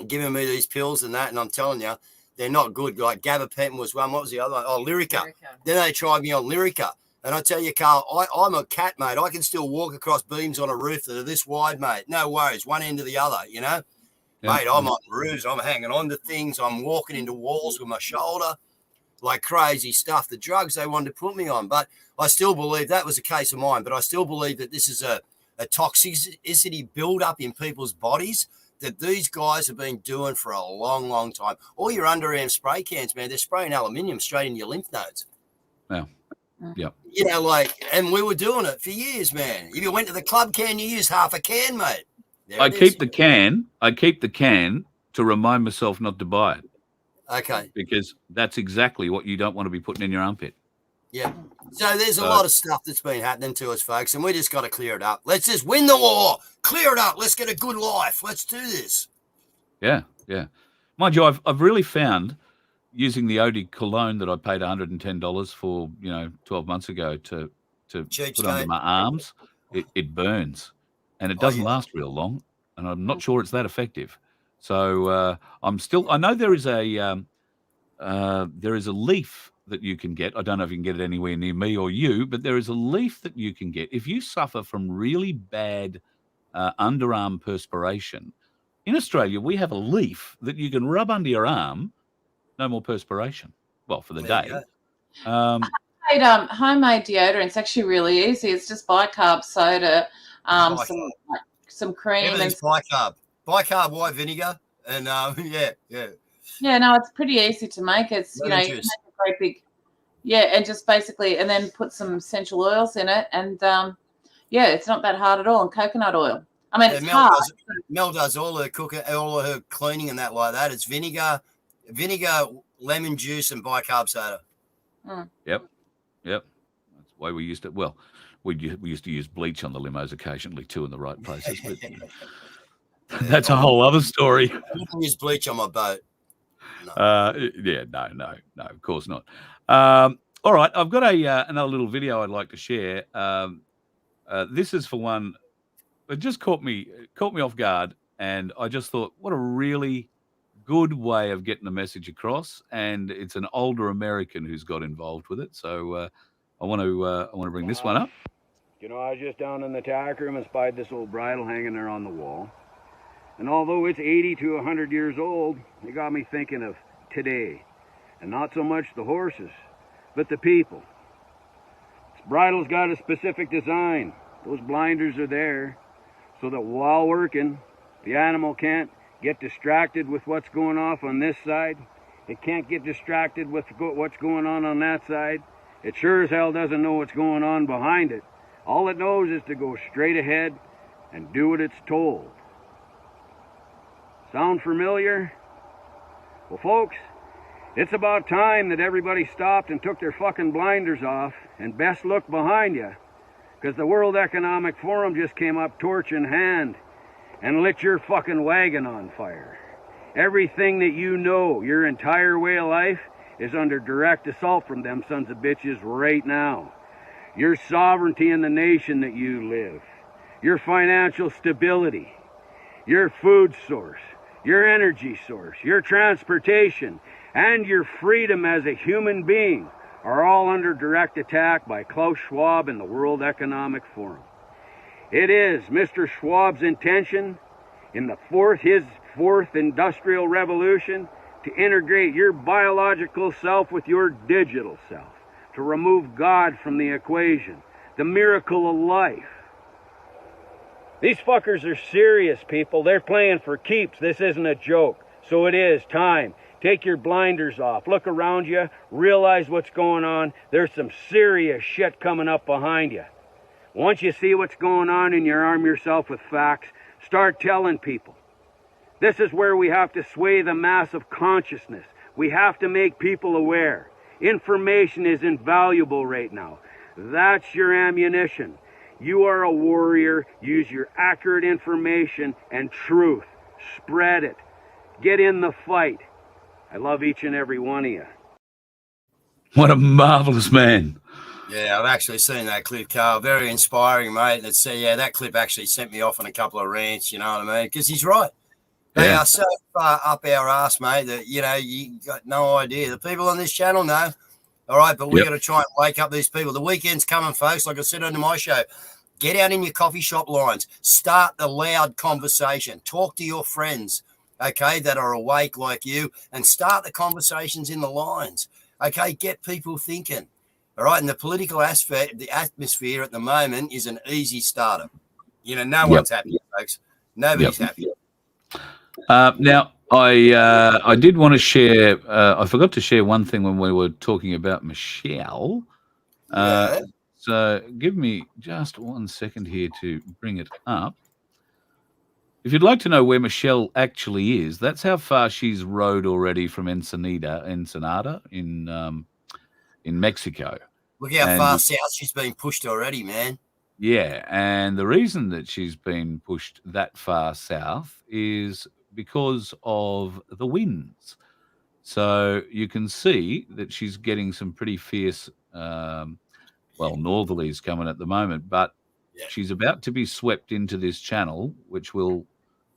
giving me these pills and that, and I'm telling you, they're not good. Like gabapentin was one. What was the other one? Oh, Lyrica. Then they tried me on Lyrica. And I tell you, Carl, I'm a cat, mate. I can still walk across beams on a roof that are this wide, mate. No worries. One end to the other, you know? Yeah. Mate, I'm on roofs. I'm hanging on to things. I'm walking into walls with my shoulder. Like crazy stuff. The drugs they wanted to put me on. But I still believe that was a case of mine. But I still believe that this is a toxicity build-up in people's bodies that these guys have been doing for a long, long time. All your underarm spray cans, man, they're spraying aluminium straight into your lymph nodes. Yeah. Yeah. You know, like, and we were doing it for years, man. If you went to the club can, you use half a can, mate. I keep the can to remind myself not to buy it. Okay. Because that's exactly what you don't want to be putting in your armpit. Yeah. So there's a lot of stuff that's been happening to us, folks, and we just got to clear it up. Let's just win the war. Clear it up. Let's get a good life. Let's do this. Yeah, yeah. Mind you, I've really found using the Odie cologne that I paid $110 for, 12 months ago to put under my arms, it burns, and it doesn't last real long, and I'm not sure it's that effective. So I know there is a leaf that you can get. I don't know if you can get it anywhere near me or you, but there is a leaf that you can get if you suffer from really bad underarm perspiration. In Australia, we have a leaf that you can rub under your arm, no more perspiration. Well, for the day. Homemade deodorant. It's actually really easy. It's just bicarb soda, some cream. Everything's bicarb. Bicarb white vinegar. And Yeah, no, it's pretty easy to make. It's, you know, you make a great big, and just basically, and then put some essential oils in it. And it's not that hard at all. And coconut oil. I mean, it's hard. Mel does all her cooking, all of her cleaning and that like that. It's vinegar, lemon juice, and bicarb soda. Yep. That's the way we used to. Well, we used to use bleach on the limos occasionally too in the right places. But that's a whole other story. I didn't use bleach on my boat. No. No, of course not. All right, I've got another little video I'd like to share. This is for one. It just caught me off guard, and I just thought, what a really good way of getting the message across. And it's an older American who's got involved with it. So I want to bring this one up. You know, I was just down in the tack room and spied this old bridle hanging there on the wall. And although it's 80 to 100 years old, it got me thinking of today. And not so much the horses, but the people. This bridle's got a specific design. Those blinders are there so that while working, the animal can't get distracted with what's going on this side. It can't get distracted with what's going on that side. It sure as hell doesn't know what's going on behind it. All it knows is to go straight ahead and do what it's told. Sound familiar? Well, folks, it's about time that everybody stopped and took their fucking blinders off and best look behind you, because the World Economic Forum just came up torch in hand and lit your fucking wagon on fire. Everything that you know, your entire way of life, is under direct assault from them sons of bitches right now. Your sovereignty in the nation that you live, your financial stability, your food source, your energy source, your transportation, and your freedom as a human being are all under direct attack by Klaus Schwab and the World Economic Forum. It is Mr. Schwab's intention in his fourth industrial revolution to integrate your biological self with your digital self, to remove God from the equation, the miracle of life. These fuckers are serious, people. They're playing for keeps. This isn't a joke. So it is time. Take your blinders off. Look around you. Realize what's going on. There's some serious shit coming up behind you. Once you see what's going on and you arm yourself with facts, start telling people. This is where we have to sway the mass of consciousness. We have to make people aware. Information is invaluable right now. That's your ammunition. You are a warrior. Use your accurate information and truth. Spread it. Get in the fight. I love each and every one of you. What a marvelous man. Yeah, I've actually seen that clip, Carl. Very inspiring, mate. And that clip actually sent me off on a couple of rants, you know what I mean? Because he's right. They are so far up our ass, mate, that, you know, you got no idea. The people on this channel know. All right, but we've got to try and wake up these people. The weekend's coming, folks. Like I said on my show, get out in your coffee shop lines. Start a loud conversation. Talk to your friends, okay, that are awake like you, and start the conversations in the lines, okay? Get people thinking, all right? And the political aspect, the atmosphere at the moment is an easy starter. You know, no one's happy, folks. Nobody's happy. Now, I did want to share, I forgot to share one thing when we were talking about Michelle. So give me just 1 second here to bring it up. If you'd like to know where Michelle actually is, that's how far she's rode already from Ensenada in Mexico. Look how far south she's been pushed already, man. Yeah, and the reason that she's been pushed that far south is because of the winds. So you can see that she's getting some pretty fierce, northerlies coming at the moment, but she's about to be swept into this channel, which will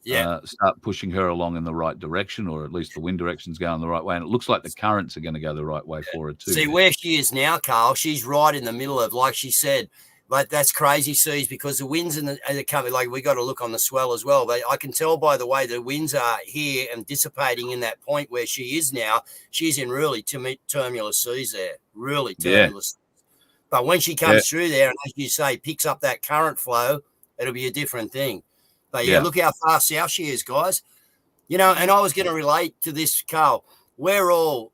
start pushing her along in the right direction, or at least the wind direction's going the right way. And it looks like the currents are going to go the right way for her too. See, where she is now, Carl, she's right in the middle of, like she said, but that's crazy seas because the winds and the coming, like we got to look on the swell as well. But I can tell by the way the winds are here and dissipating in that point where she is now, she's in really turbulent seas there, really turbulent. Yeah. But when she comes through there and, as you say, picks up that current flow, it'll be a different thing. But look how far south she is, guys. You know, and I was going to relate to this, Carl. We're all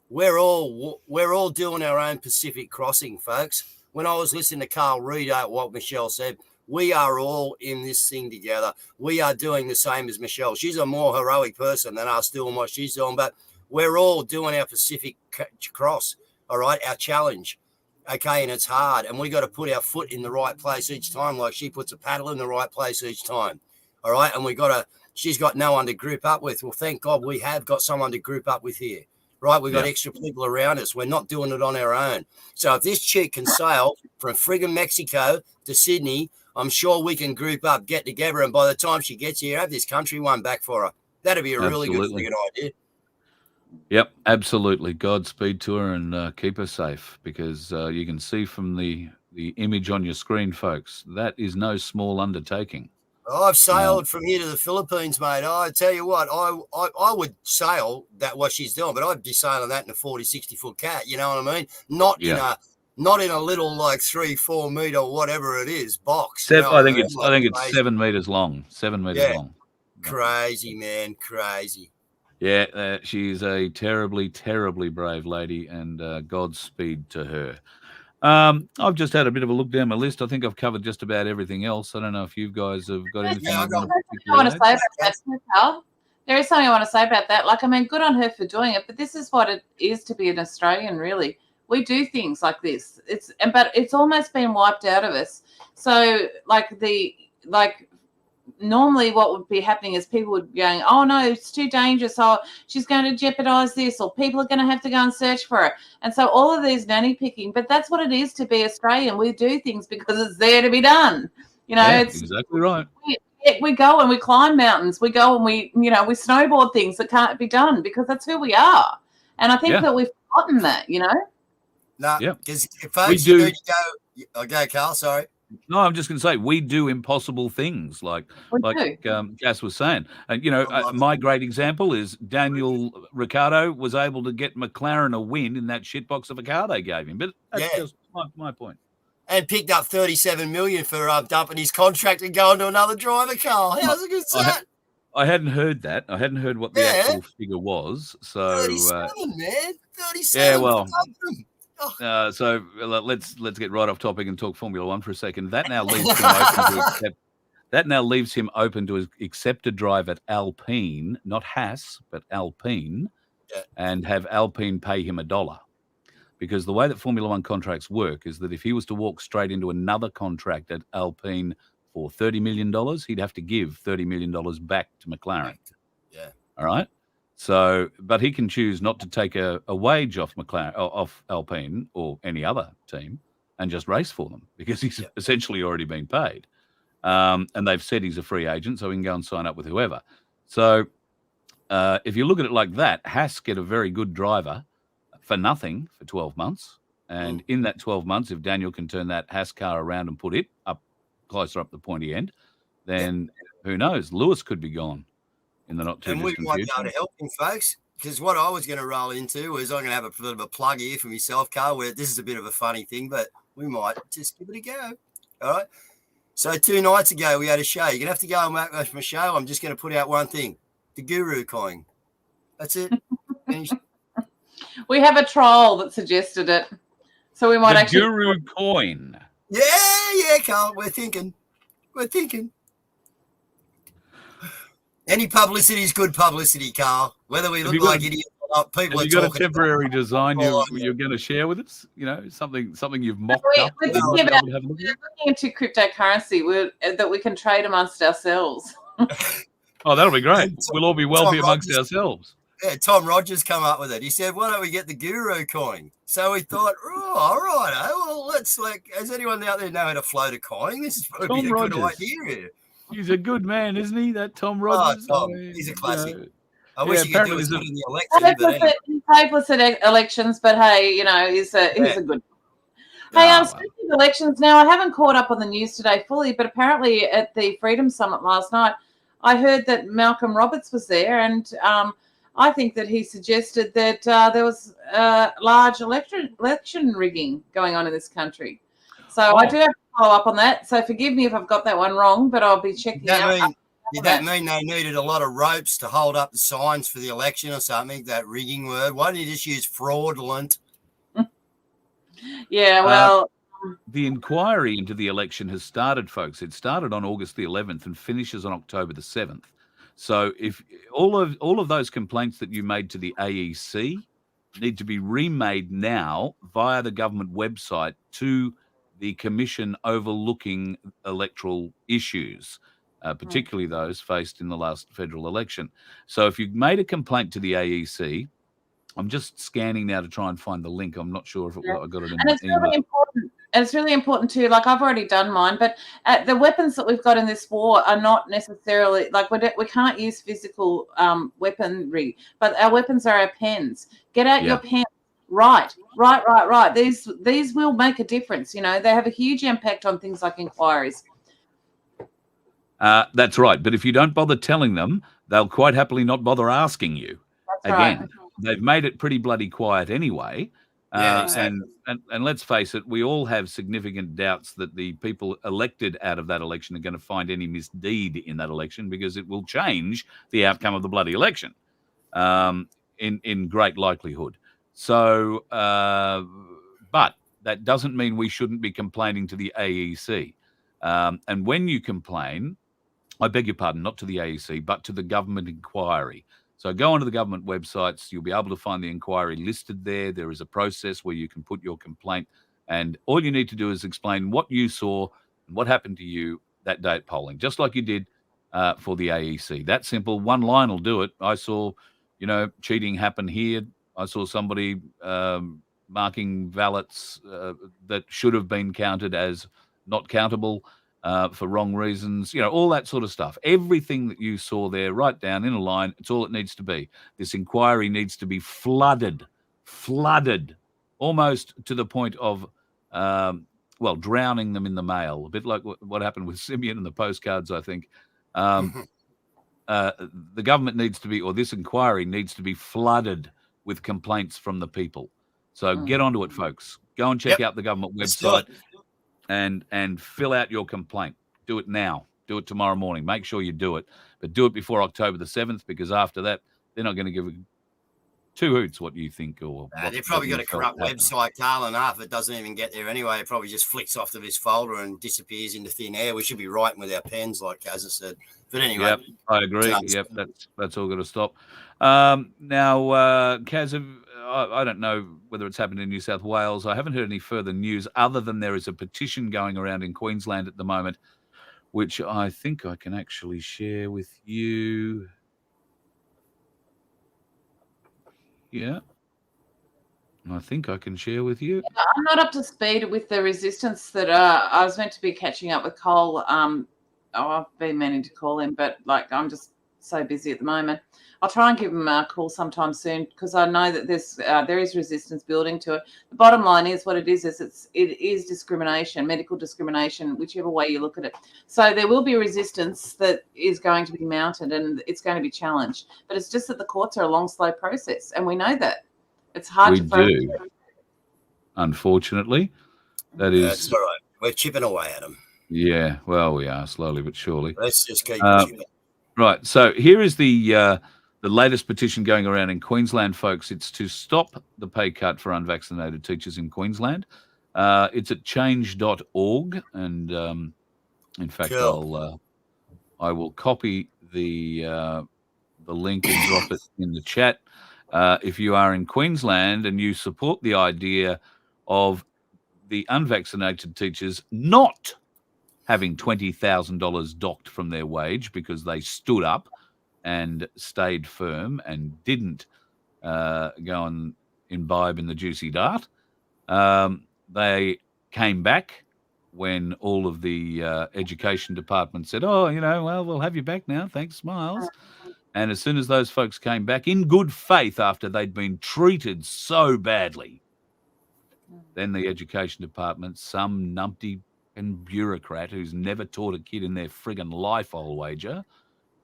doing our own Pacific crossing, folks. When I was listening to Carl read out what Michelle said, we are all in this thing together. We are doing the same as Michelle. She's a more heroic person than us doing what she's doing, but we're all doing our Pacific cross, all right, our challenge. Okay, and it's hard, and we got to put our foot in the right place each time, like she puts a paddle in the right place each time. All right, and she's got no one to group up with. Well, thank God we have got someone to group up with here, right? We've got extra people around us. We're not doing it on our own. So if this chick can sail from friggin' Mexico to Sydney, I'm sure we can group up, get together, and by the time she gets here, have this country one back for her. That'd be a really good idea. Yep, absolutely. Godspeed to her and keep her safe, because you can see from the image on your screen, folks, that is no small undertaking. I've sailed from here to the Philippines, mate. I tell you what, I would sail that what she's doing, but I'd be sailing that in a 40, 60-foot cat. You know what I mean? Not in a little like 3-4 meter whatever it is box. I think it's 7 meters long. 7 meters long. Crazy, man, crazy. Yeah, she's a terribly, terribly brave lady, and Godspeed to her. I've just had a bit of a look down my list. I think I've covered just about everything else. I don't know if you guys have got anything. I want to say about that, Carl. There is something I want to say about that. Like, I mean, good on her for doing it, but this is what it is to be an Australian, really. We do things like this. But it's almost been wiped out of us. So, normally what would be happening is people would be going, oh no, it's too dangerous, oh she's going to jeopardize this, or people are going to have to go and search for her. And so all of these nanny picking, but that's what it is to be Australian. We do things because it's there to be done. You know, it's exactly right. We go and we climb mountains, we go and we snowboard things that can't be done because that's who we are. And I think that we've forgotten that, you know. No, because folks do go. Okay, Carl, sorry. No, I'm just going to say we do impossible things, like Cass was saying. And my great example is Daniel Ricciardo was able to get McLaren a win in that shitbox of a car they gave him. But that's just my point. And picked up $37 million for dumping his contract and going to another driver, Carl. How's it good that? I hadn't heard that. I hadn't heard what the actual figure was. So 37, man, 37. Yeah, well. So let's get right off topic and talk Formula One for a second. That now leaves him open to accept a drive at Alpine, not Haas, but Alpine, and have Alpine pay him $1. Because the way that Formula One contracts work is that if he was to walk straight into another contract at Alpine for $30 million, he'd have to give $30 million back to McLaren. Yeah. All right. So, but he can choose not to take a wage off Alpine or any other team and just race for them because he's essentially already been paid. And they've said he's a free agent, so he can go and sign up with whoever. So if you look at it like that, Haas get a very good driver for nothing for 12 months. And in that 12 months, if Daniel can turn that Haas car around and put it up closer up the pointy end, then who knows? Lewis could be gone in the not too distant future. And we might be able to help him, folks, because what I was going to roll into is I'm going to have a bit of a plug here for myself, Carl, where this is a bit of a funny thing, but we might just give it a go. All right. So 2 nights ago, we had a show. You're going to have to go and watch my show. I'm just going to put out one thing, the Guru coin. That's it. We have a troll that suggested it. So we might the Guru coin. Yeah, Carl. We're thinking. Any publicity is good publicity, Carl. Whether we look like idiots or not, people are talking. Have you got a temporary design you're going to share with us? You know, something you've mocked up. We're looking into cryptocurrency that we can trade amongst ourselves. Oh, that'll be great. We'll all be wealthy amongst ourselves. Yeah, Tom Rogers come up with it. He said, why don't we get the Guru coin? So we thought, all right, well, let's does anyone out there know how to float a coin? This is probably a good idea here. He's a good man, isn't he? That Tom Oh, Rogers. Tom, he's a classic. I yeah, wish he could do apparently as there's good in the He's election, but anyway. hopeless at elections, but hey, you know, he's a good. Hey, Ah, speaking of elections now, I haven't caught up on the news today fully, but apparently at the Freedom Summit last night, I heard that Malcolm Roberts was there, and I think that he suggested that there was large election rigging going on in this country. So I do have to follow up on that. So forgive me if I've got that one wrong, but I'll be checking out. Did that mean they needed a lot of ropes to hold up the signs for the election or something, that rigging word? Why don't you just use fraudulent? Yeah, well... the inquiry into the election has started, folks. It started on August the 11th and finishes on October the 7th. So if all of those complaints that you made to the AEC need to be remade now via the government website to the commission overlooking electoral issues, particularly those faced in the last federal election. So if you've made a complaint to the AEC, I'm just scanning now to try and find the link. I'm not sure if I got it in the email. Really important. And it's really important too. Like, I've already done mine, but the weapons that we've got in this war are not necessarily like we can't use physical weaponry, but our weapons are our pens. Get out your pen. Right. These will make a difference. You know, they have a huge impact on things like inquiries. That's right. But if you don't bother telling them, they'll quite happily not bother asking you. That's again. Right. They've made it pretty bloody quiet anyway. Exactly. And let's face it, we all have significant doubts that the people elected out of that election are going to find any misdeed in that election, because it will change the outcome of the bloody election in great likelihood. So, but that doesn't mean we shouldn't be complaining to the AEC. And when you complain, I beg your pardon, not to the AEC, but to the government inquiry. So go onto the government websites. You'll be able to find the inquiry listed there. There is a process where you can put your complaint, and all you need to do is explain what you saw and what happened to you that day at polling, just like you did for the AEC. That simple. One line will do it. I saw, cheating happen here. I saw somebody marking ballots that should have been counted as not countable for wrong reasons, all that sort of stuff. Everything that you saw there, write down in a line. It's all it needs to be. This inquiry needs to be flooded, almost to the point of, drowning them in the mail. A bit like what happened with Simeon and the postcards, I think. The government needs to be, or this inquiry needs to be flooded with complaints from the people. So get onto it, folks. Go and check out the government website. And fill out your complaint. Do it now. Do it tomorrow morning. Make sure you do it. But do it before October the 7th, because after that, they're not going to give two hoots what you think. They've probably got a corrupt website, Carl, and half it doesn't even get there anyway. It probably just flicks off to this folder and disappears into thin air. We should be writing with our pens, like Kaz has said. But anyway. Yep, I agree. Yep, that's all got to stop. Now, Kaz, I don't know whether it's happened in New South Wales. I haven't heard any further news other than there is a petition going around in Queensland at the moment, which I think I can actually share with you. Yeah. I think I can share with you. I'm not up to speed with the resistance that I was meant to be catching up with Cole. I've been meaning to call him, but I'm just so busy at the moment. I'll try and give him a call sometime soon, because I know that there is resistance building to it. The bottom line is what it is it is discrimination, medical discrimination, whichever way you look at it. So there will be resistance that is going to be mounted, and it's going to be challenged. But it's just that the courts are a long, slow process, and we know that. It's hard to focus. We do. Unfortunately, that is. That's all right. We're chipping away at them. Yeah, well, we are, slowly but surely. Let's just keep chipping. Right. So here is the latest petition going around in Queensland, folks. It's to stop the pay cut for unvaccinated teachers in Queensland. It's at change.org, and in fact, Cool. I will copy the link and drop it in the chat. If you are in Queensland and you support the idea of the unvaccinated teachers not having $20,000 docked from their wage because they stood up and stayed firm and didn't go and imbibe in the juicy dart. They came back when all of the education department said, oh, well, we'll have you back now. Thanks, Miles. And as soon as those folks came back in good faith after they'd been treated so badly, then the education department, some numpty and bureaucrat who's never taught a kid in their friggin' life, I'll wager,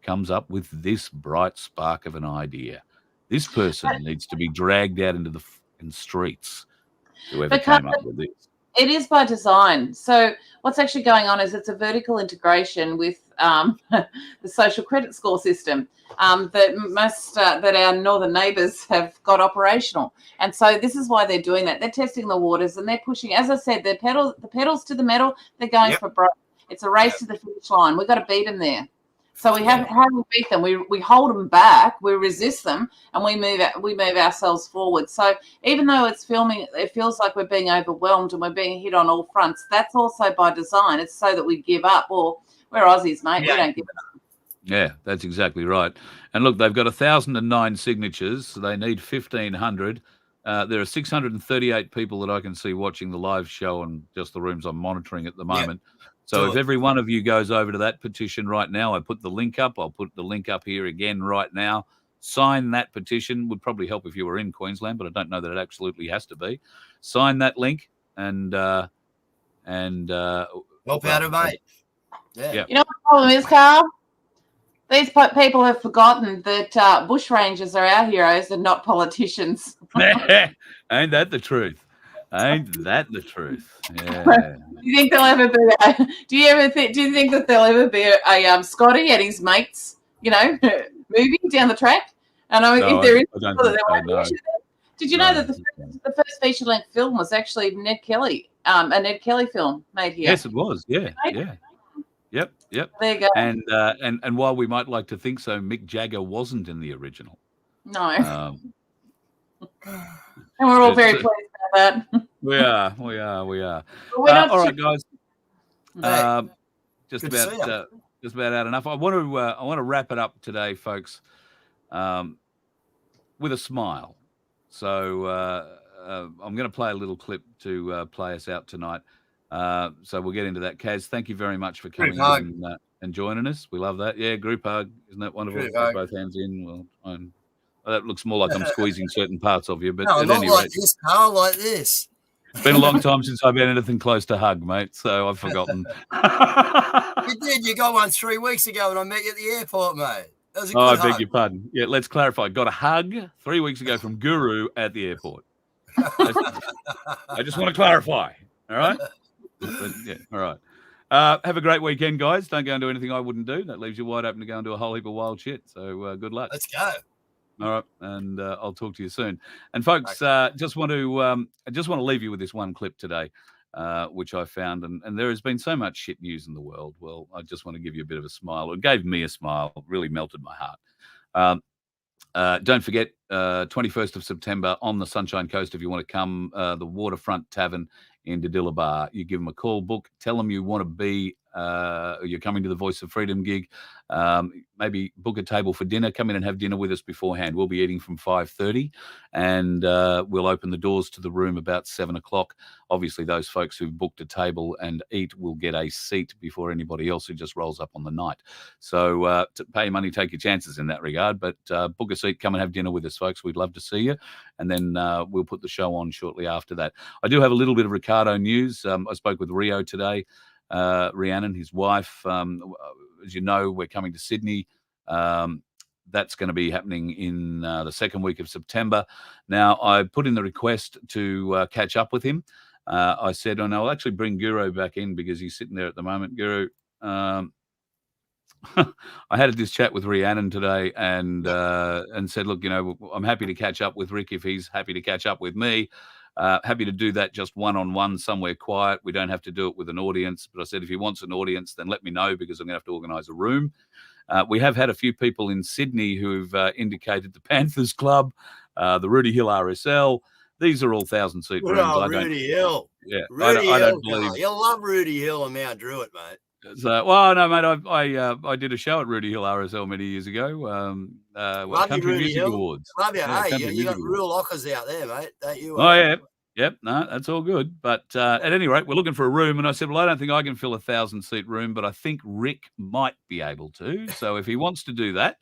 comes up with this bright spark of an idea. This person needs to be dragged out into the streets, whoever came up with this. It is by design. So what's actually going on is it's a vertical integration with the social credit score system that our northern neighbours have got operational. And so this is why they're doing that. They're testing the waters and they're pushing, as I said, the pedals to the metal. They're going for broke. It's a race to the finish line. We've got to beat them there. So how do we beat them? We hold them back, we resist them, and we move ourselves forward. So even though it's filming, it feels like we're being overwhelmed and we're being hit on all fronts. That's also by design. It's so that we give up. Well, we're Aussies, mate. We don't give up. Yeah, that's exactly right. And look, they've got 1,009 signatures. So they need 1,500. There are 638 people that I can see watching the live show and just the rooms I'm monitoring at the moment. So if every one of you goes over to that petition right now, I put the link up. I'll put the link up here again right now. Sign that petition. Would probably help if you were in Queensland, but I don't know that it absolutely has to be. Sign that link and help out a mate. Yeah. You know what the problem is, Carl? These people have forgotten that bushrangers are our heroes and not politicians. Ain't that the truth? Ain't that the truth? Yeah. Do you think there'll ever be? Do you think that there'll ever be a Scotty and his mates? Movie down the track? And if there is, did you know that the first feature-length film was actually Ned Kelly, a Ned Kelly film made here? Yes, it was. Yeah. Yep. There you go. And while we might like to think so, Mick Jagger wasn't in the original. No. And we're all very pleased about that. We are. All right, guys. Just about out enough. I want to wrap it up today, folks, with a smile. So I'm going to play a little clip to play us out tonight. So we'll get into that. Kaz, thank you very much for coming in and joining us. We love that. Yeah, group hug. Isn't that wonderful? Both hands in. Well, that looks more like I'm squeezing certain parts of you. But no, at not any like rate, this, Carl, like this. It's been a long time since I've been anything close to hug, mate, so I've forgotten. You did. You got one 3 weeks ago when I met you at the airport, mate. That was a good I hug. beg your pardon. Yeah, let's clarify. Got a hug 3 weeks ago from Guru at the airport. I just want to clarify. All right? Yeah, all right. Have a great weekend, guys. Don't go and do anything I wouldn't do. That leaves you wide open to go and do a whole heap of wild shit. So good luck. Let's go. All right, and I'll talk to you soon. And folks, just want to leave you with this one clip today, which I found, and there has been so much shit news in the world. Well, I just want to give you a bit of a smile. It gave me a smile. It really melted my heart. Don't forget, 21st of September on the Sunshine Coast. If you want to come, the Waterfront Tavern in Diddillabah. You give them a call, book, tell them you want to be. You're coming to the Voice of Freedom gig. Maybe book a table for dinner. Come in and have dinner with us beforehand. We'll be eating from 5:30, and we'll open the doors to the room about 7 o'clock. Obviously, those folks who've booked a table and eat will get a seat before anybody else who just rolls up on the night. So to pay money, take your chances in that regard. But book a seat, come and have dinner with us, folks. We'd love to see you. And then we'll put the show on shortly after that. I do have a little bit of Ricardo news. I spoke with Rio today. Rhiannon, his wife. As you know, we're coming to Sydney. That's going to be happening in the second week of September. Now, I put in the request to catch up with him. I said, and I'll actually bring Guru back in because he's sitting there at the moment. Guru, I had this chat with Rhiannon today and said, look, I'm happy to catch up with Rick if he's happy to catch up with me. Happy to do that just one-on-one somewhere quiet. We don't have to do it with an audience. But I said, if he wants an audience, then let me know because I'm going to have to organise a room. We have had a few people in Sydney who've indicated the Panthers Club, the Rudy Hill RSL. These are all 1,000-seat rooms. Oh, Rudy Hill. Yeah, Rudy I don't Hill. believe. You'll love Rudy Hill and Mount Druitt, mate. So, well, no, mate. I did a show at Rudy Hill RSL many years ago. Love Country you, Rudy Music Hill. Awards. Love you. Yeah, hey, Country you Music got Awards. real lockers out there, mate. Don't you? Oh yeah. Yep, no, that's all good. But at any rate, we're looking for a room. And I said, well, I don't think I can fill a 1,000-seat room, but I think Rick might be able to. So if he wants to do that,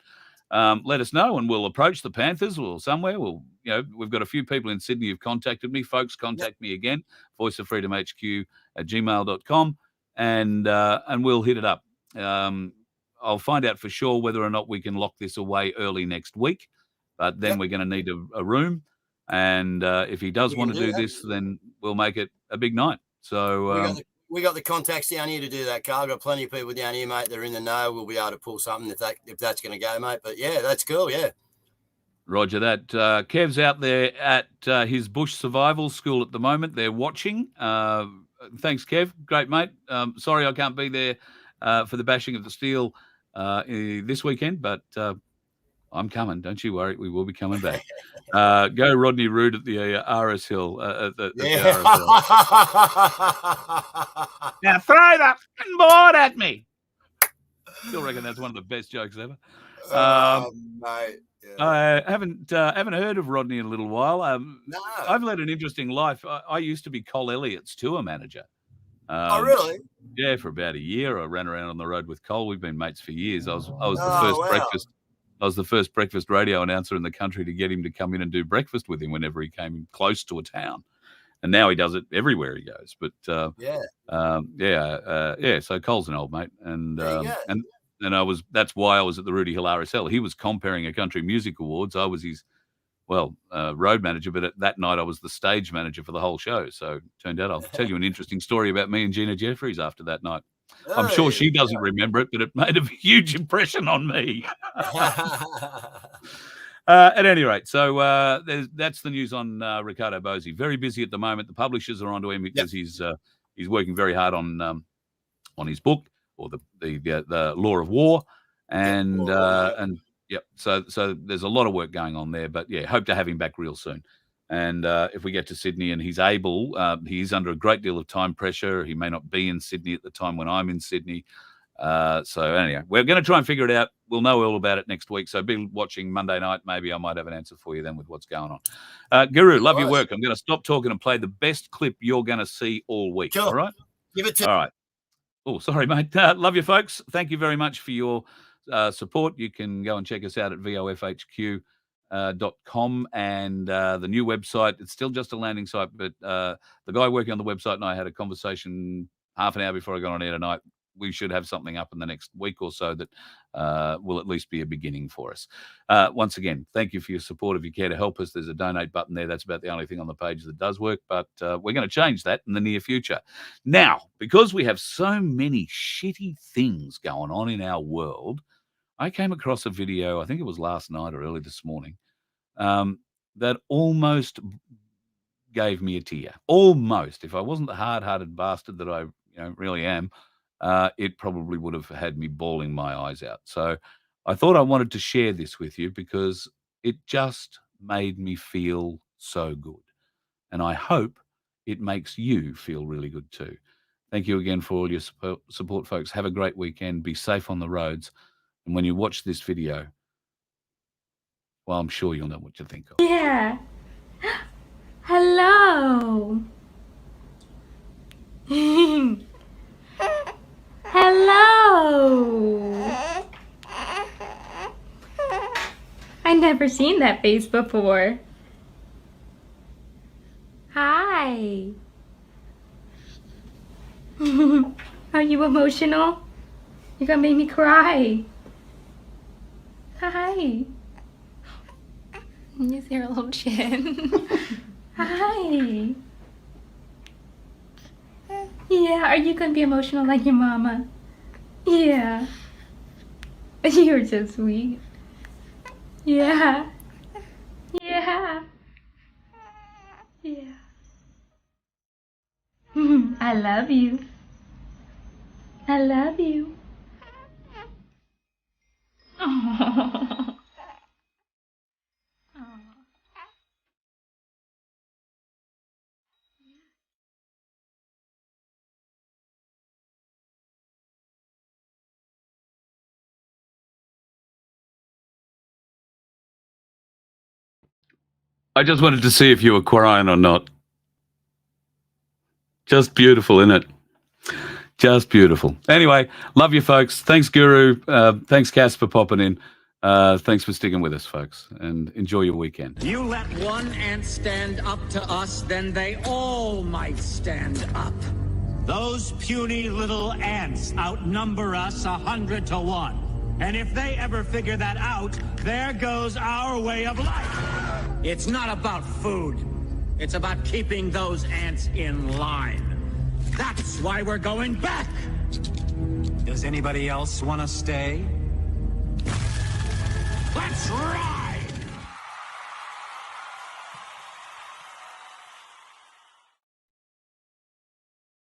let us know and we'll approach the Panthers or somewhere. We've got a few people in Sydney who've contacted me. Folks, contact me again, voiceoffreedomhq@gmail.com, and we'll hit it up. I'll find out for sure whether or not we can lock this away early next week, but then we're going to need a room. And if he does want to do this, then we'll make it a big night. So we got the contacts down here to do that, Carl. I've got plenty of people down here, mate. They're in the know. We'll be able to pull something if that's going to go, mate. But yeah, that's cool. Yeah. Roger that. Kev's out there at his bush survival school at the moment. They're watching. Thanks, Kev. Great, mate. Sorry I can't be there for the bashing of the steel this weekend, but I'm coming. Don't you worry. We will be coming back. Go Rodney Rood at the RS Hill. The RS Hill. Now throw the board at me. Still reckon that's one of the best jokes ever. Mate. Yeah. I haven't heard of Rodney in a little while. No. I've led an interesting life. I used to be Col Elliott's tour manager. Oh, really? Yeah, for about a year. I ran around on the road with Col. We've been mates for years. I was the first breakfast. I was the first breakfast radio announcer in the country to get him to come in and do breakfast with him whenever he came close to a town. And now he does it everywhere he goes. But So Col's an old mate, and that's why I was at the Rudy Hill RSL. He was comparing a country music awards. I was his road manager, but that night I was the stage manager for the whole show. So it turned out I'll tell you an interesting story about me and Gina Jeffries after that night. I'm sure she doesn't remember it, but it made a huge impression on me. At any rate, so that's the news on Ricardo Bosi. Very busy at the moment. The publishers are onto him because he's working very hard on his book, or the Law of War, and so there's a lot of work going on there. But yeah, hope to have him back real soon. And if we get to Sydney and he's able, he's under a great deal of time pressure. He may not be in Sydney at the time when I'm in Sydney. So anyway, we're going to try and figure it out. We'll know all about it next week. So be watching Monday night. Maybe I might have an answer for you then with what's going on. Guru, love your work. I'm going to stop talking and play the best clip you're going to see all week. Sure. All right? Give it to All right. Oh, sorry, mate. Love you, folks. Thank you very much for your support. You can go and check us out at VoFHQ. .com and the new website. It's still just a landing site, but the guy working on the website and I had a conversation half an hour before I got on air tonight. We should have something up in the next week or so that will at least be a beginning for us. Once again, thank you for your support. If you care to help us, there's a donate button there. That's about the only thing on the page that does work, but we're going to change that in the near future. Now, because we have so many shitty things going on in our world, I came across a video, I think it was last night or early this morning, that almost gave me a tear. Almost. If I wasn't the hard-hearted bastard that I really am, it probably would have had me bawling my eyes out. So I thought I wanted to share this with you because it just made me feel so good. And I hope it makes you feel really good too. Thank you again for all your support, folks. Have a great weekend. Be safe on the roads. And when you watch this video, well, I'm sure you'll know what you think of. Yeah. Hello. Hello. I never seen that face before. Hi. Are you emotional? You're gonna make me cry. Hi. You see her little chin. Hi. Yeah, are you gonna be emotional like your mama? Yeah. You're so sweet. Yeah. Yeah. Yeah. I love you. I love you. Oh. I just wanted to see if you were crying or not. Just beautiful, isn't it? Just beautiful. Anyway, love you, folks. Thanks, Guru. Thanks, Cass, for popping in. Thanks for sticking with us, folks, and enjoy your weekend. You let one ant stand up to us, then they all might stand up. Those puny little ants outnumber us 100 to 1. And if they ever figure that out, there goes our way of life. It's not about food. It's about keeping those ants in line. That's why we're going back. Does anybody else want to stay? Let's rock!